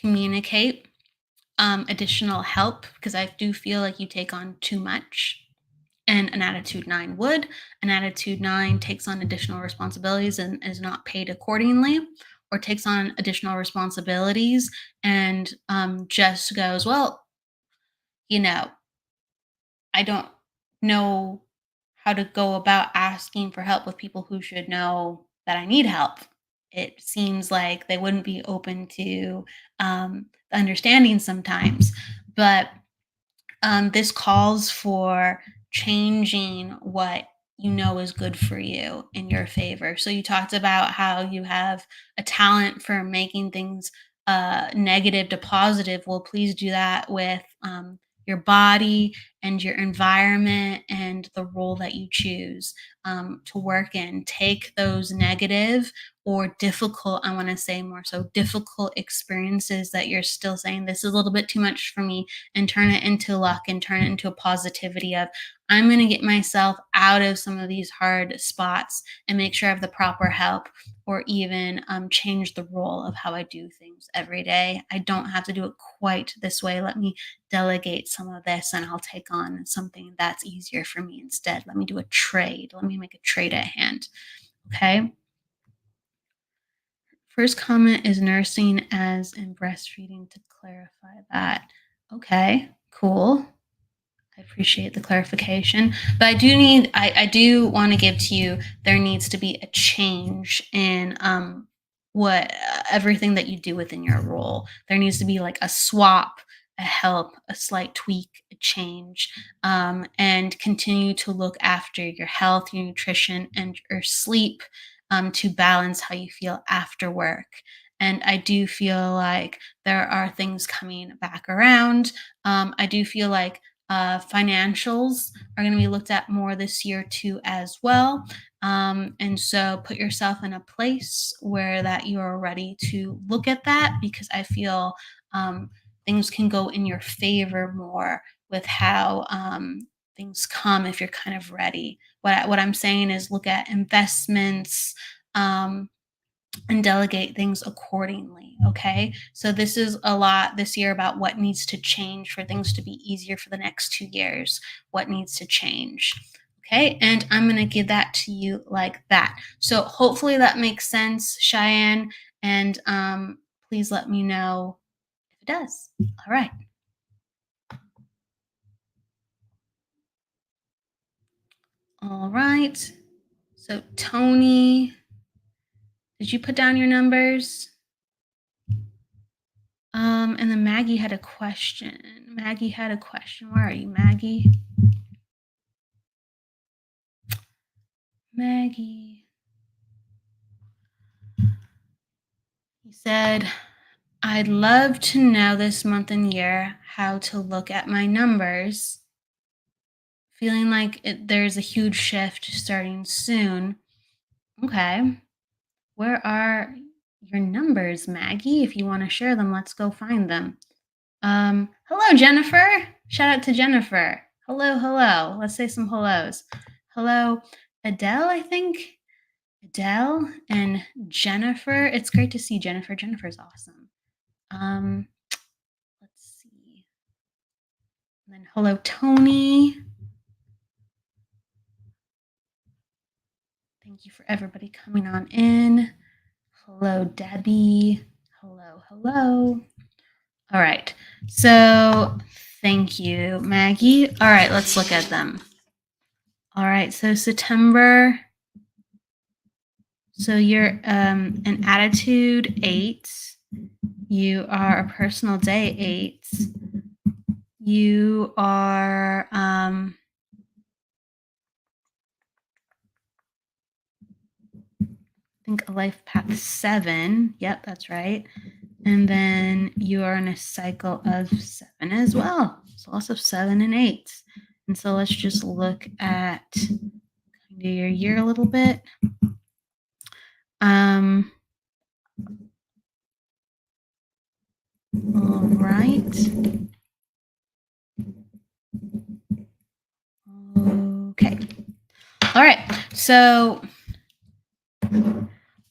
communicate additional help, because I do feel like you take on too much, and an attitude 9 would. An attitude 9 takes on additional responsibilities and is not paid accordingly, or takes on additional responsibilities and just goes, well, you know, I don't know how to go about asking for help with people who should know that I need help. It seems like they wouldn't be open to understanding sometimes. But this calls for changing what you know is good for you in your favor. So you talked about how you have a talent for making things negative to positive. Well, please do that with your body and your environment and the role that you choose to work in. Take those negative or difficult, I want to say more so difficult experiences that you're still saying, this is a little bit too much for me, and turn it into luck and turn it into a positivity of, I'm going to get myself out of some of these hard spots and make sure I have the proper help, or even change the role of how I do things every day. I don't have to do it quite this way. Let me delegate some of this and I'll take on something that's easier for me instead. Let me do a trade. Let me make a trade at hand. Okay. First comment is nursing as in breastfeeding, to clarify that. Okay, cool. I appreciate the clarification. But I do want to give to you, there needs to be a change in what everything that you do within your role. There needs to be like a swap, a help, a slight tweak, a change, and continue to look after your health, your nutrition, and your sleep to balance how you feel after work. And I do feel like there are things coming back around. I do feel like financials are going to be looked at more this year too as well. And so put yourself in a place where that you are ready to look at that, because I feel things can go in your favor more with how things come if you're kind of ready. What I'm saying is look at investments, and delegate things accordingly. Okay. So this is a lot this year about what needs to change for things to be easier for the next 2 years, what needs to change. Okay. And I'm going to give that to you like that. So hopefully that makes sense, Cheyenne. And please let me know if it does. All right. All right. So Tony, did you put down your numbers? And then Maggie had a question. Where are you, Maggie? Maggie. He said, I'd love to know this month and year how to look at my numbers. Feeling like there's a huge shift starting soon. Okay. Where are your numbers, Maggie? If you want to share them, let's go find them. Hello, Jennifer. Shout out to Jennifer. Hello. Let's say some hellos. Hello, Adele, I think. Adele and Jennifer. It's great to see Jennifer. Jennifer's awesome. Let's see. And then hello, Tony. Thank you for everybody coming on in. Hello, Debbie. Hello. All right. So thank you, Maggie. All right, let's look at them. All right, so September. So you're an attitude 8. You are a personal day 8. You are think a life path 7. Yep, that's right. And then you are in a cycle of 7 as well. So also 7 and 8. And so let's just look at kind of your year a little bit. All right. Okay. All right. So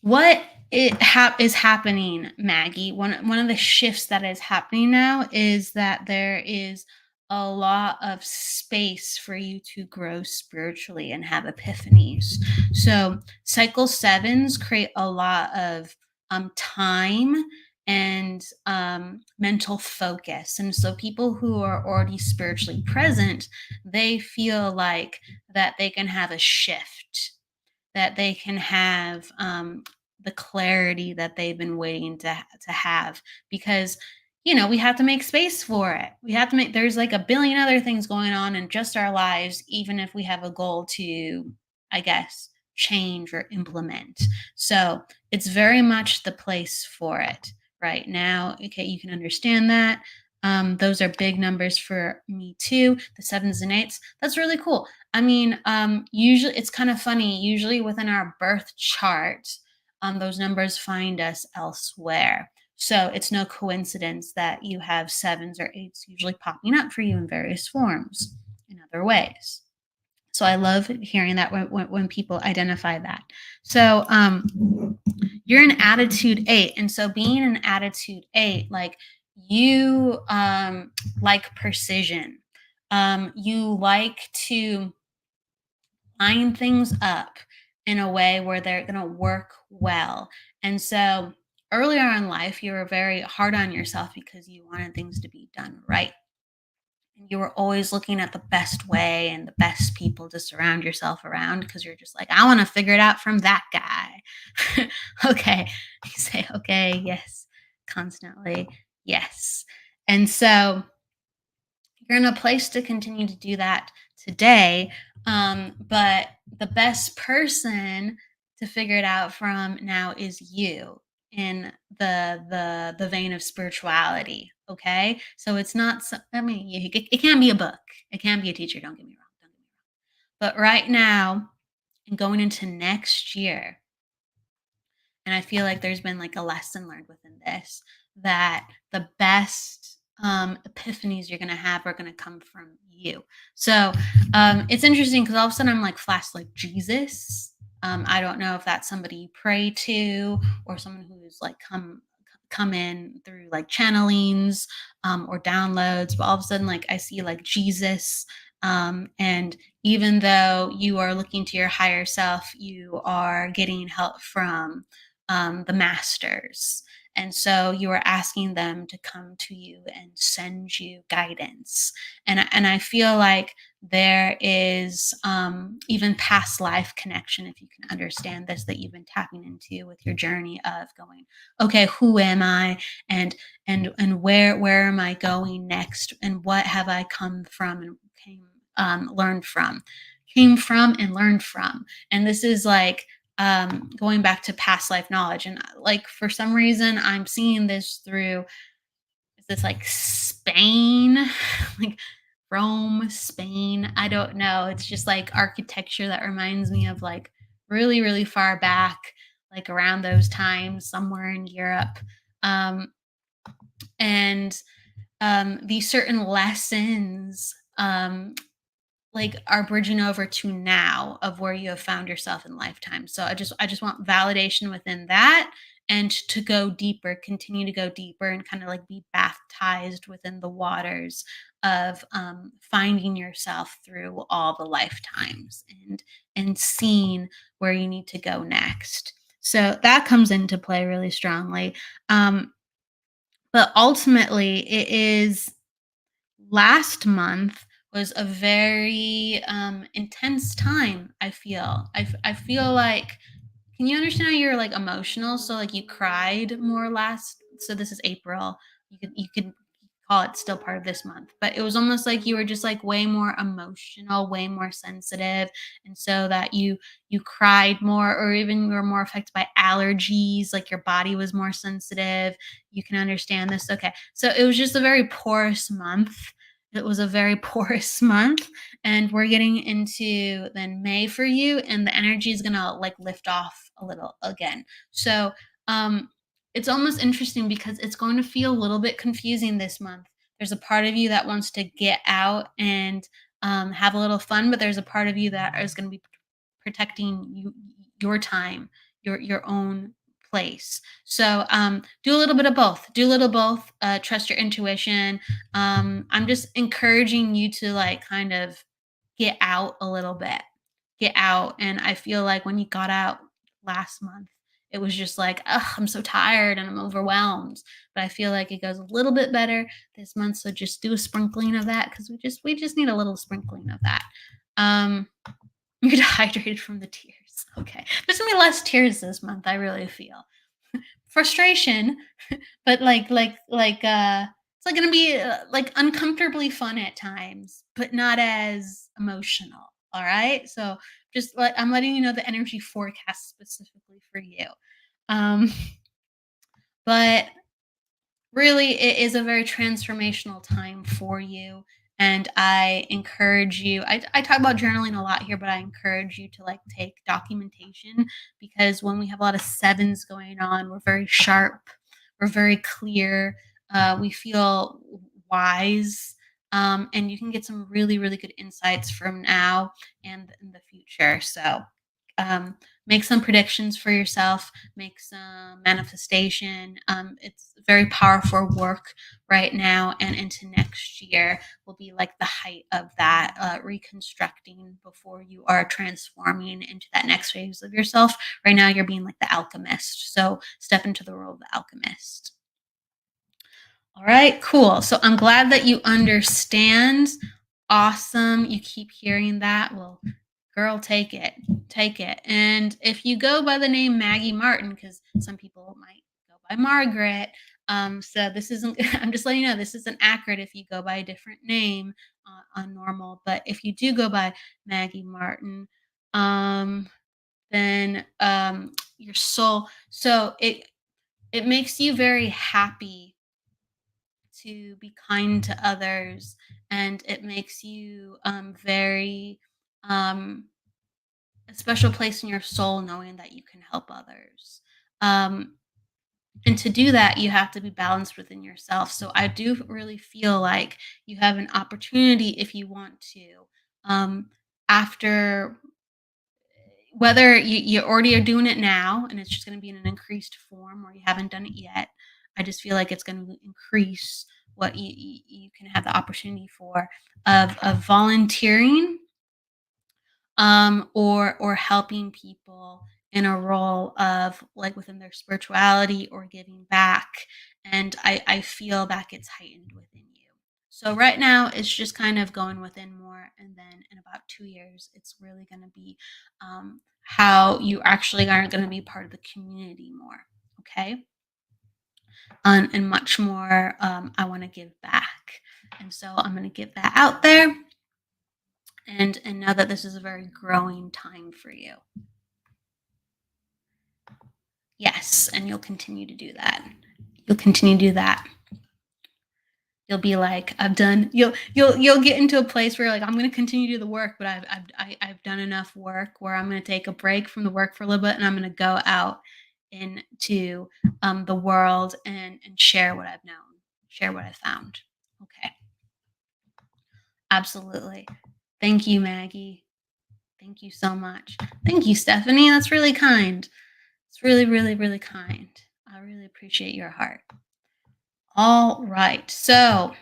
what is happening, Maggie? One of the shifts that is happening now is that there is a lot of space for you to grow spiritually and have epiphanies. So cycle sevens create a lot of time and mental focus. And so people who are already spiritually present, they feel like that they can have a shift, that they can have the clarity that they've been waiting to have, because we have to make space for it. We have to make There's like a billion other things going on in just our lives, even if we have a goal to, I guess, change or implement. So it's very much the place for it right now. Okay, you can understand that. Those are big numbers for me too, the sevens and eights. That's really cool. I mean, usually it's kind of funny. Usually within our birth chart, those numbers find us elsewhere. So it's no coincidence that you have sevens or eights usually popping up for you in various forms in other ways. So I love hearing that when people identify that. So you're an attitude 8. And so being an attitude 8, like you like precision. You like to line things up in a way where they're going to work well. And so earlier in life, you were very hard on yourself because you wanted things to be done right. And you were always looking at the best way and the best people to surround yourself around, because you're just like, I want to figure it out from that guy. Okay. You say, okay, yes, constantly, yes. And so you're in a place to continue to do that today. But the best person to figure it out from now is you, in the vein of spirituality. Okay, so it's not. I mean, it can be a book, it can be a teacher. Don't get me wrong. Don't get me wrong. But right now, and going into next year, and I feel like there's been like a lesson learned within this, that the best epiphanies you're going to have are going to come from you. So it's interesting because all of a sudden I'm like flashed like Jesus. I don't know if that's somebody you pray to, or someone who's like come in through like channelings or downloads, but all of a sudden like I see like Jesus. And even though you are looking to your higher self, you are getting help from the masters. And so you are asking them to come to you and send you guidance. And I feel like there is even past life connection, if you can understand this, that you've been tapping into with your journey of going, okay, who am I? And where am I going next? And what have I come from and came from and learned from? And this is like going back to past life knowledge. And like for some reason, I'm seeing this through, is this like Spain, like Rome, Spain? I don't know. It's just like architecture that reminds me of like really, really far back, like around those times, somewhere in Europe. And these certain lessons like are bridging over to now of where you have found yourself in lifetime. So I just want validation within that, and to go deeper, continue to go deeper, and kind of like be baptized within the waters of finding yourself through all the lifetimes, and seeing where you need to go next. So that comes into play really strongly. But ultimately it is, last month was a very intense time. I feel like, can you understand how you're like emotional? So like you cried more last, so this is April. You could call it still part of this month, but it was almost like you were just like way more emotional, way more sensitive. And so that you cried more, or even you were more affected by allergies, like your body was more sensitive. You can understand this. Okay. So it was just a very porous month. It was a very porous month. And we're getting into then May for you, and the energy is gonna like lift off a little again. So it's almost interesting because it's going to feel a little bit confusing this month. There's a part of you that wants to get out and have a little fun, but there's a part of you that is going to be protecting your time, your own place. So do a little bit of both. Do a little both. Trust your intuition. I'm just encouraging you to like kind of get out a little bit. Get out. And I feel like when you got out last month, it was just like, ugh, I'm so tired and I'm overwhelmed. But I feel like it goes a little bit better this month. So just do a sprinkling of that, because we just need a little sprinkling of that. Um, you're dehydrated from the tears. Okay. There's gonna be less tears this month, I really feel. Frustration, but it's like gonna be like uncomfortably fun at times, but not as emotional. All right. So just like I'm letting you know the energy forecast specifically for you. Um, but really it is a very transformational time for you, and I encourage you. I talk about journaling a lot here, but I encourage you to like take documentation, because when we have a lot of sevens going on, we're very sharp, we're very clear, we feel wise, and you can get some really really good insights from now and in the future. So make some predictions for yourself, make some manifestation. It's very powerful work right now, and into next year will be like the height of that, reconstructing before you are transforming into that next phase of yourself. Right now, you're being like the alchemist. So step into the role of the alchemist. All right, cool. So I'm glad that you understand. Awesome. You keep hearing that. Well, girl, take it. Take it. And if you go by the name Maggie Martin, because some people might go by Margaret, so this isn't, I'm just letting you know, this isn't accurate if you go by a different name on normal. But if you do go by Maggie Martin, um, then your soul, so it makes you very happy to be kind to others, and it makes you very um, a special place in your soul, knowing that you can help others. Um, and to do that, you have to be balanced within yourself. So I do really feel like you have an opportunity, if you want to, um, after, whether you already are doing it now and it's just going to be in an increased form, or you haven't done it yet. I just feel like it's going to increase what you can have the opportunity for, of volunteering, or helping people in a role of like within their spirituality or giving back. And I feel that gets heightened within you. So right now it's just kind of going within more, and then in about 2 years it's really going to be how you actually are going to be part of the community more. Okay. And much more, I want to give back, and so I'm going to get that out there, and know that this is a very growing time for you. Yes, and you'll continue to do that. You'll continue to do that. You'll be like, I've done. You'll get into a place where you're like, I'm going to continue to do the work, but I've done enough work where I'm going to take a break from the work for a little bit, and I'm going to go out into the world, and share what I've known, share what I found. Okay, absolutely. Thank you, Maggie. Thank you so much. Thank you, Stephanie. That's really kind. It's really, really, really kind. I really appreciate your heart. All right. So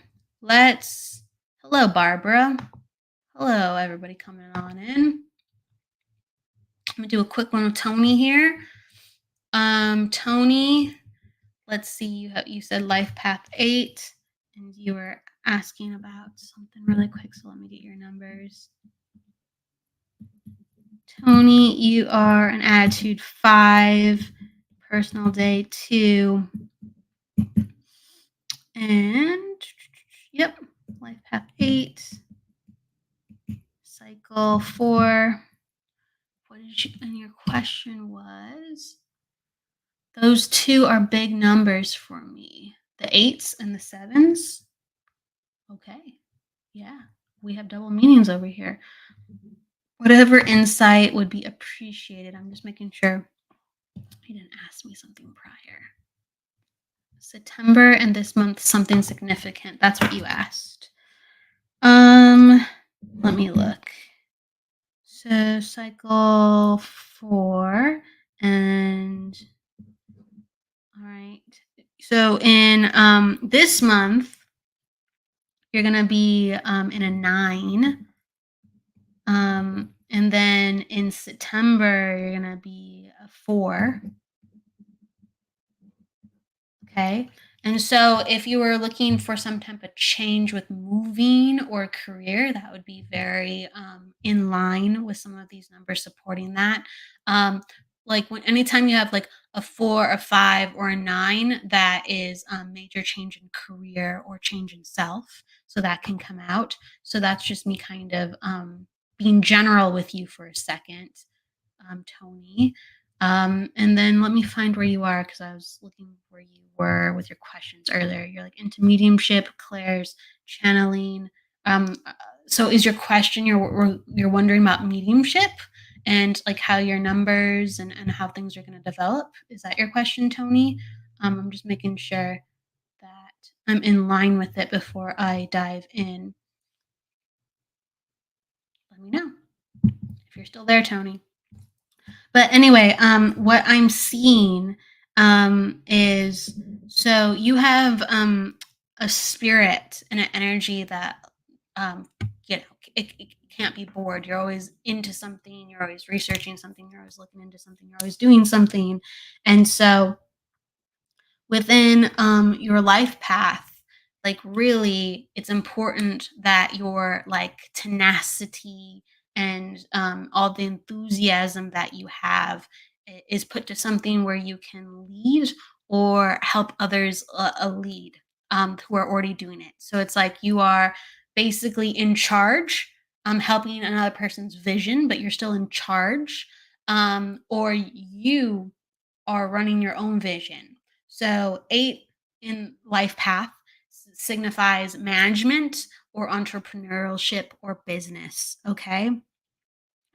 hello, Barbara. Hello, everybody coming on in. I'm going to do a quick one with Tony here. Tony, let's see. You said Life Path 8, and you were asking about something really quick. So let me get your numbers. Tony, you are an Attitude 5, Personal Day 2, and Yep. Life path 8, cycle 4. What did you, and your question was, those two are big numbers for me. The 8s and the 7s. Okay. Yeah. We have double meanings over here. Whatever insight would be appreciated. I'm just making sure he didn't ask me something prior. September and this month, something significant. That's what you asked. Let me look. So cycle 4 and all right. So in this month, you're gonna be in a 9. And then in September, you're gonna be a 4. Okay. And so if you were looking for some type of change with moving or career, that would be very in line with some of these numbers supporting that. Like when anytime you have like a 4, a 5, or a 9, that is major change in career or change in self. So that can come out. So that's just me kind of being general with you for a second, Tony. And then let me find where you are because I was looking where you were with your questions earlier. You're like into mediumship, clairs, channeling. So is your question you're wondering about mediumship and like how your numbers and how things are going to develop? Is that your question, Tony? I'm just making sure that I'm in line with it before I dive in. Let me know if you're still there, Tony. But anyway, what I'm seeing is, so you have a spirit and an energy that you know it can't be bored. You're always into something. You're always researching something. You're always looking into something. You're always doing something. And so within your life path, like really it's important that your like tenacity and all the enthusiasm that you have is put to something where you can lead or help others lead who are already doing it. So it's like you are basically in charge, helping another person's vision, but you're still in charge, or you are running your own vision. So, 8 in life path signifies management or entrepreneurship or business. Okay.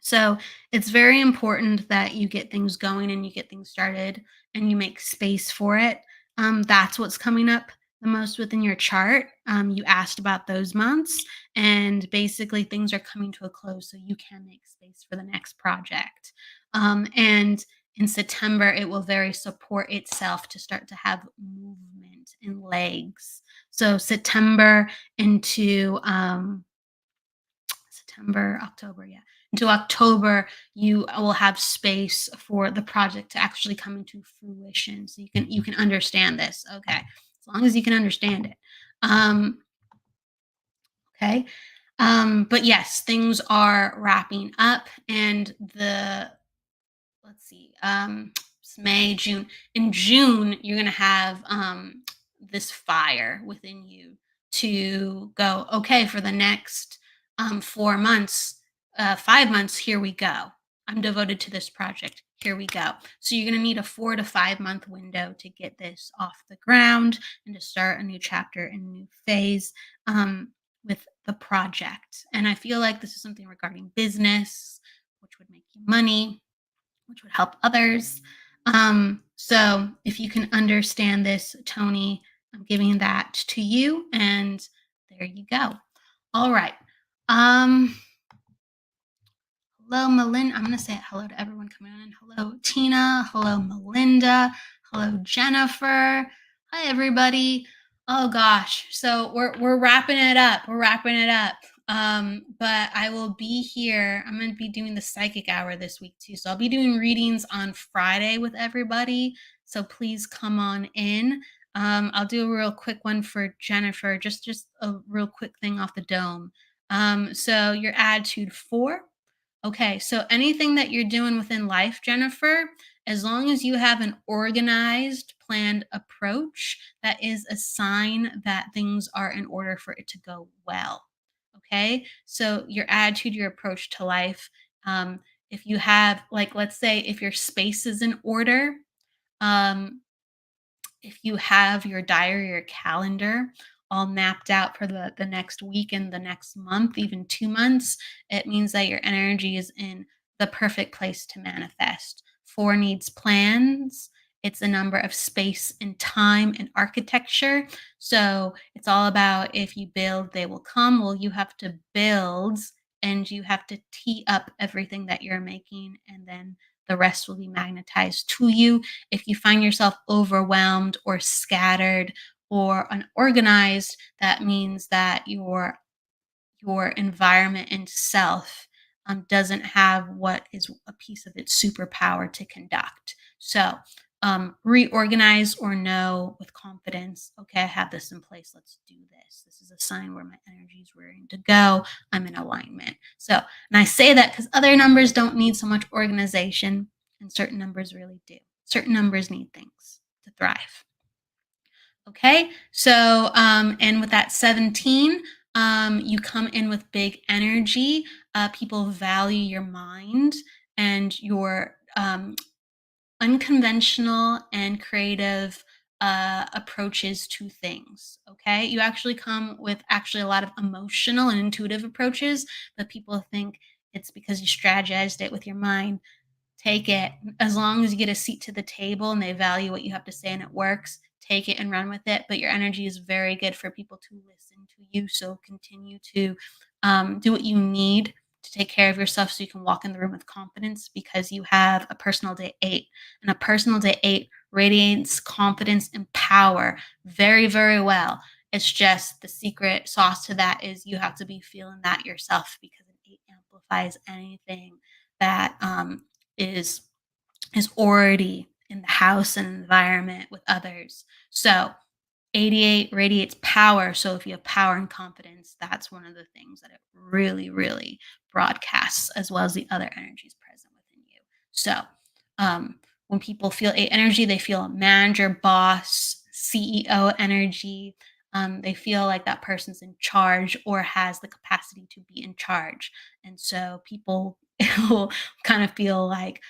So it's very important that you get things going and you get things started and you make space for it. That's what's coming up the most within your chart. You asked about those months, and basically things are coming to a close so you can make space for the next project. And in September, it will very support itself to start to have movement and legs. So September into September, October, yeah. Into October, you will have space for the project to actually come into fruition. So you can understand this. Okay. As long as you can understand it. Okay. But yes, things are wrapping up and the let's see, it's May, June. In June, you're gonna have this fire within you to go, okay, for the next 4 months, 5 months, here we go. I'm devoted to this project. Here we go. So you're gonna need a 4 to 5 month window to get this off the ground and to start a new chapter and a new phase with the project. And I feel like this is something regarding business, which would make you money, which would help others. So if you can understand this, Tony, I'm giving that to you, and there you go. All right. Um, Hello, Melinda. I'm going to say hello to everyone coming on. Hello, Tina. Hello, Melinda. Hello, Jennifer. Hi, everybody. Oh gosh, so we're wrapping it up. We're wrapping it up. But I will be here. I'm going to be doing the psychic hour this week too. So I'll be doing readings on Friday with everybody. So please come on in. I'll do a real quick one for Jennifer. Just a real quick thing off the dome. So your attitude 4. Okay, so anything that you're doing within life, Jennifer, as long as you have an organized, planned approach, that is a sign that things are in order for it to go well. Okay, so your attitude, your approach to life. If you have, like, let's say, if your space is in order, um, if you have your diary or calendar all mapped out for the next week and the next month, even 2 months, it means that your energy is in the perfect place to manifest. Four needs plans. It's a number of space and time and architecture. So it's all about, if you build, they will come. Well, you have to build and you have to tee up everything that you're making, and then the rest will be magnetized to you. If you find yourself overwhelmed or scattered or unorganized, that means that your environment and self doesn't have what is a piece of its superpower to conduct. So reorganize or know with confidence, okay, I have this in place. Let's do this. This is a sign where my energy is ready to go. I'm in alignment. So, and I say that because other numbers don't need so much organization, and certain numbers really do. Certain numbers need things to thrive. Okay, so and with that 17, you come in with big energy. People value your mind and your unconventional and creative approaches to things. Okay, you actually come with actually a lot of emotional and intuitive approaches, but people think it's because you strategized it with your mind. Take it. As long as you get a seat to the table and they value what you have to say and it works, take it and run with it. But your energy is very good for people to listen to you. So continue to do what you need to take care of yourself so you can walk in the room with confidence, because you have a personal day 8. And a personal day 8 radiates confidence and power very, very well. It's just the secret sauce to that is you have to be feeling that yourself, because an 8 amplifies anything that is already in the house and environment with others. So 88 radiates power. So if you have power and confidence, that's one of the things that it really, really broadcasts, as well as the other energies present within you. So when people feel 8 energy, they feel manager, boss, CEO energy. They feel like that person's in charge or has the capacity to be in charge. And so people will kind of feel like,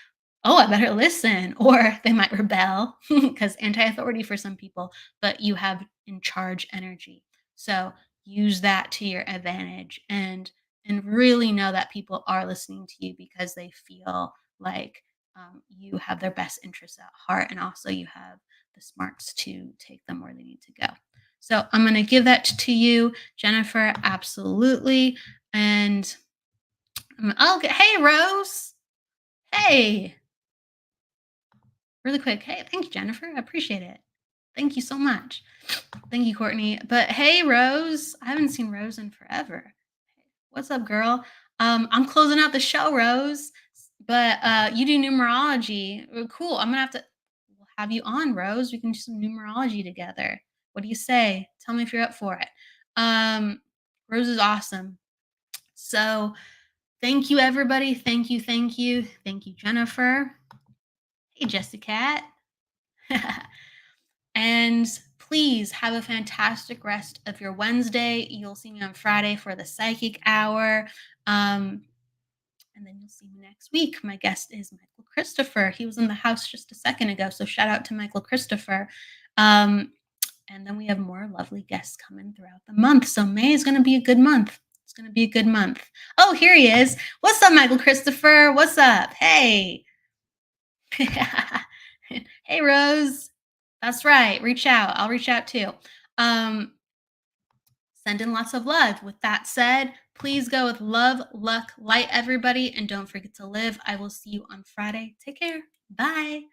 oh, I better listen, or they might rebel because anti-authority for some people, but you have in charge energy. So use that to your advantage, and really know that people are listening to you because they feel like you have their best interests at heart, and also you have the smarts to take them where they need to go. So I'm going to give that to you, Jennifer. Absolutely. And okay, hey, Rose. Hey. Really quick. Hey, thank you, Jennifer. I appreciate it. Thank you so much. Thank you, Courtney. But hey, Rose. I haven't seen Rose in forever. What's up, girl? I'm closing out the show, Rose. But you do numerology. Cool. I'm gonna have to we'll have you on, Rose. We can do some numerology together. What do you say? Tell me if you're up for it. Rose is awesome. So thank you, everybody. Thank you, thank you. Thank you, Jennifer. Hey, Jessica. And please have a fantastic rest of your Wednesday. You'll see me on Friday for the psychic hour. And then you'll see me next week. My guest is Michael Christopher. He was in the house just a second ago. So shout out to Michael Christopher. And then we have more lovely guests coming throughout the month. So May is going to be a good month. It's going to be a good month. Oh, here he is. What's up, Michael Christopher? What's up? Hey. Hey, Rose. That's right. Reach out. I'll reach out too. Send in lots of love. With that said, please go with love, luck, light, everybody. And don't forget to live. I will see you on Friday. Take care. Bye.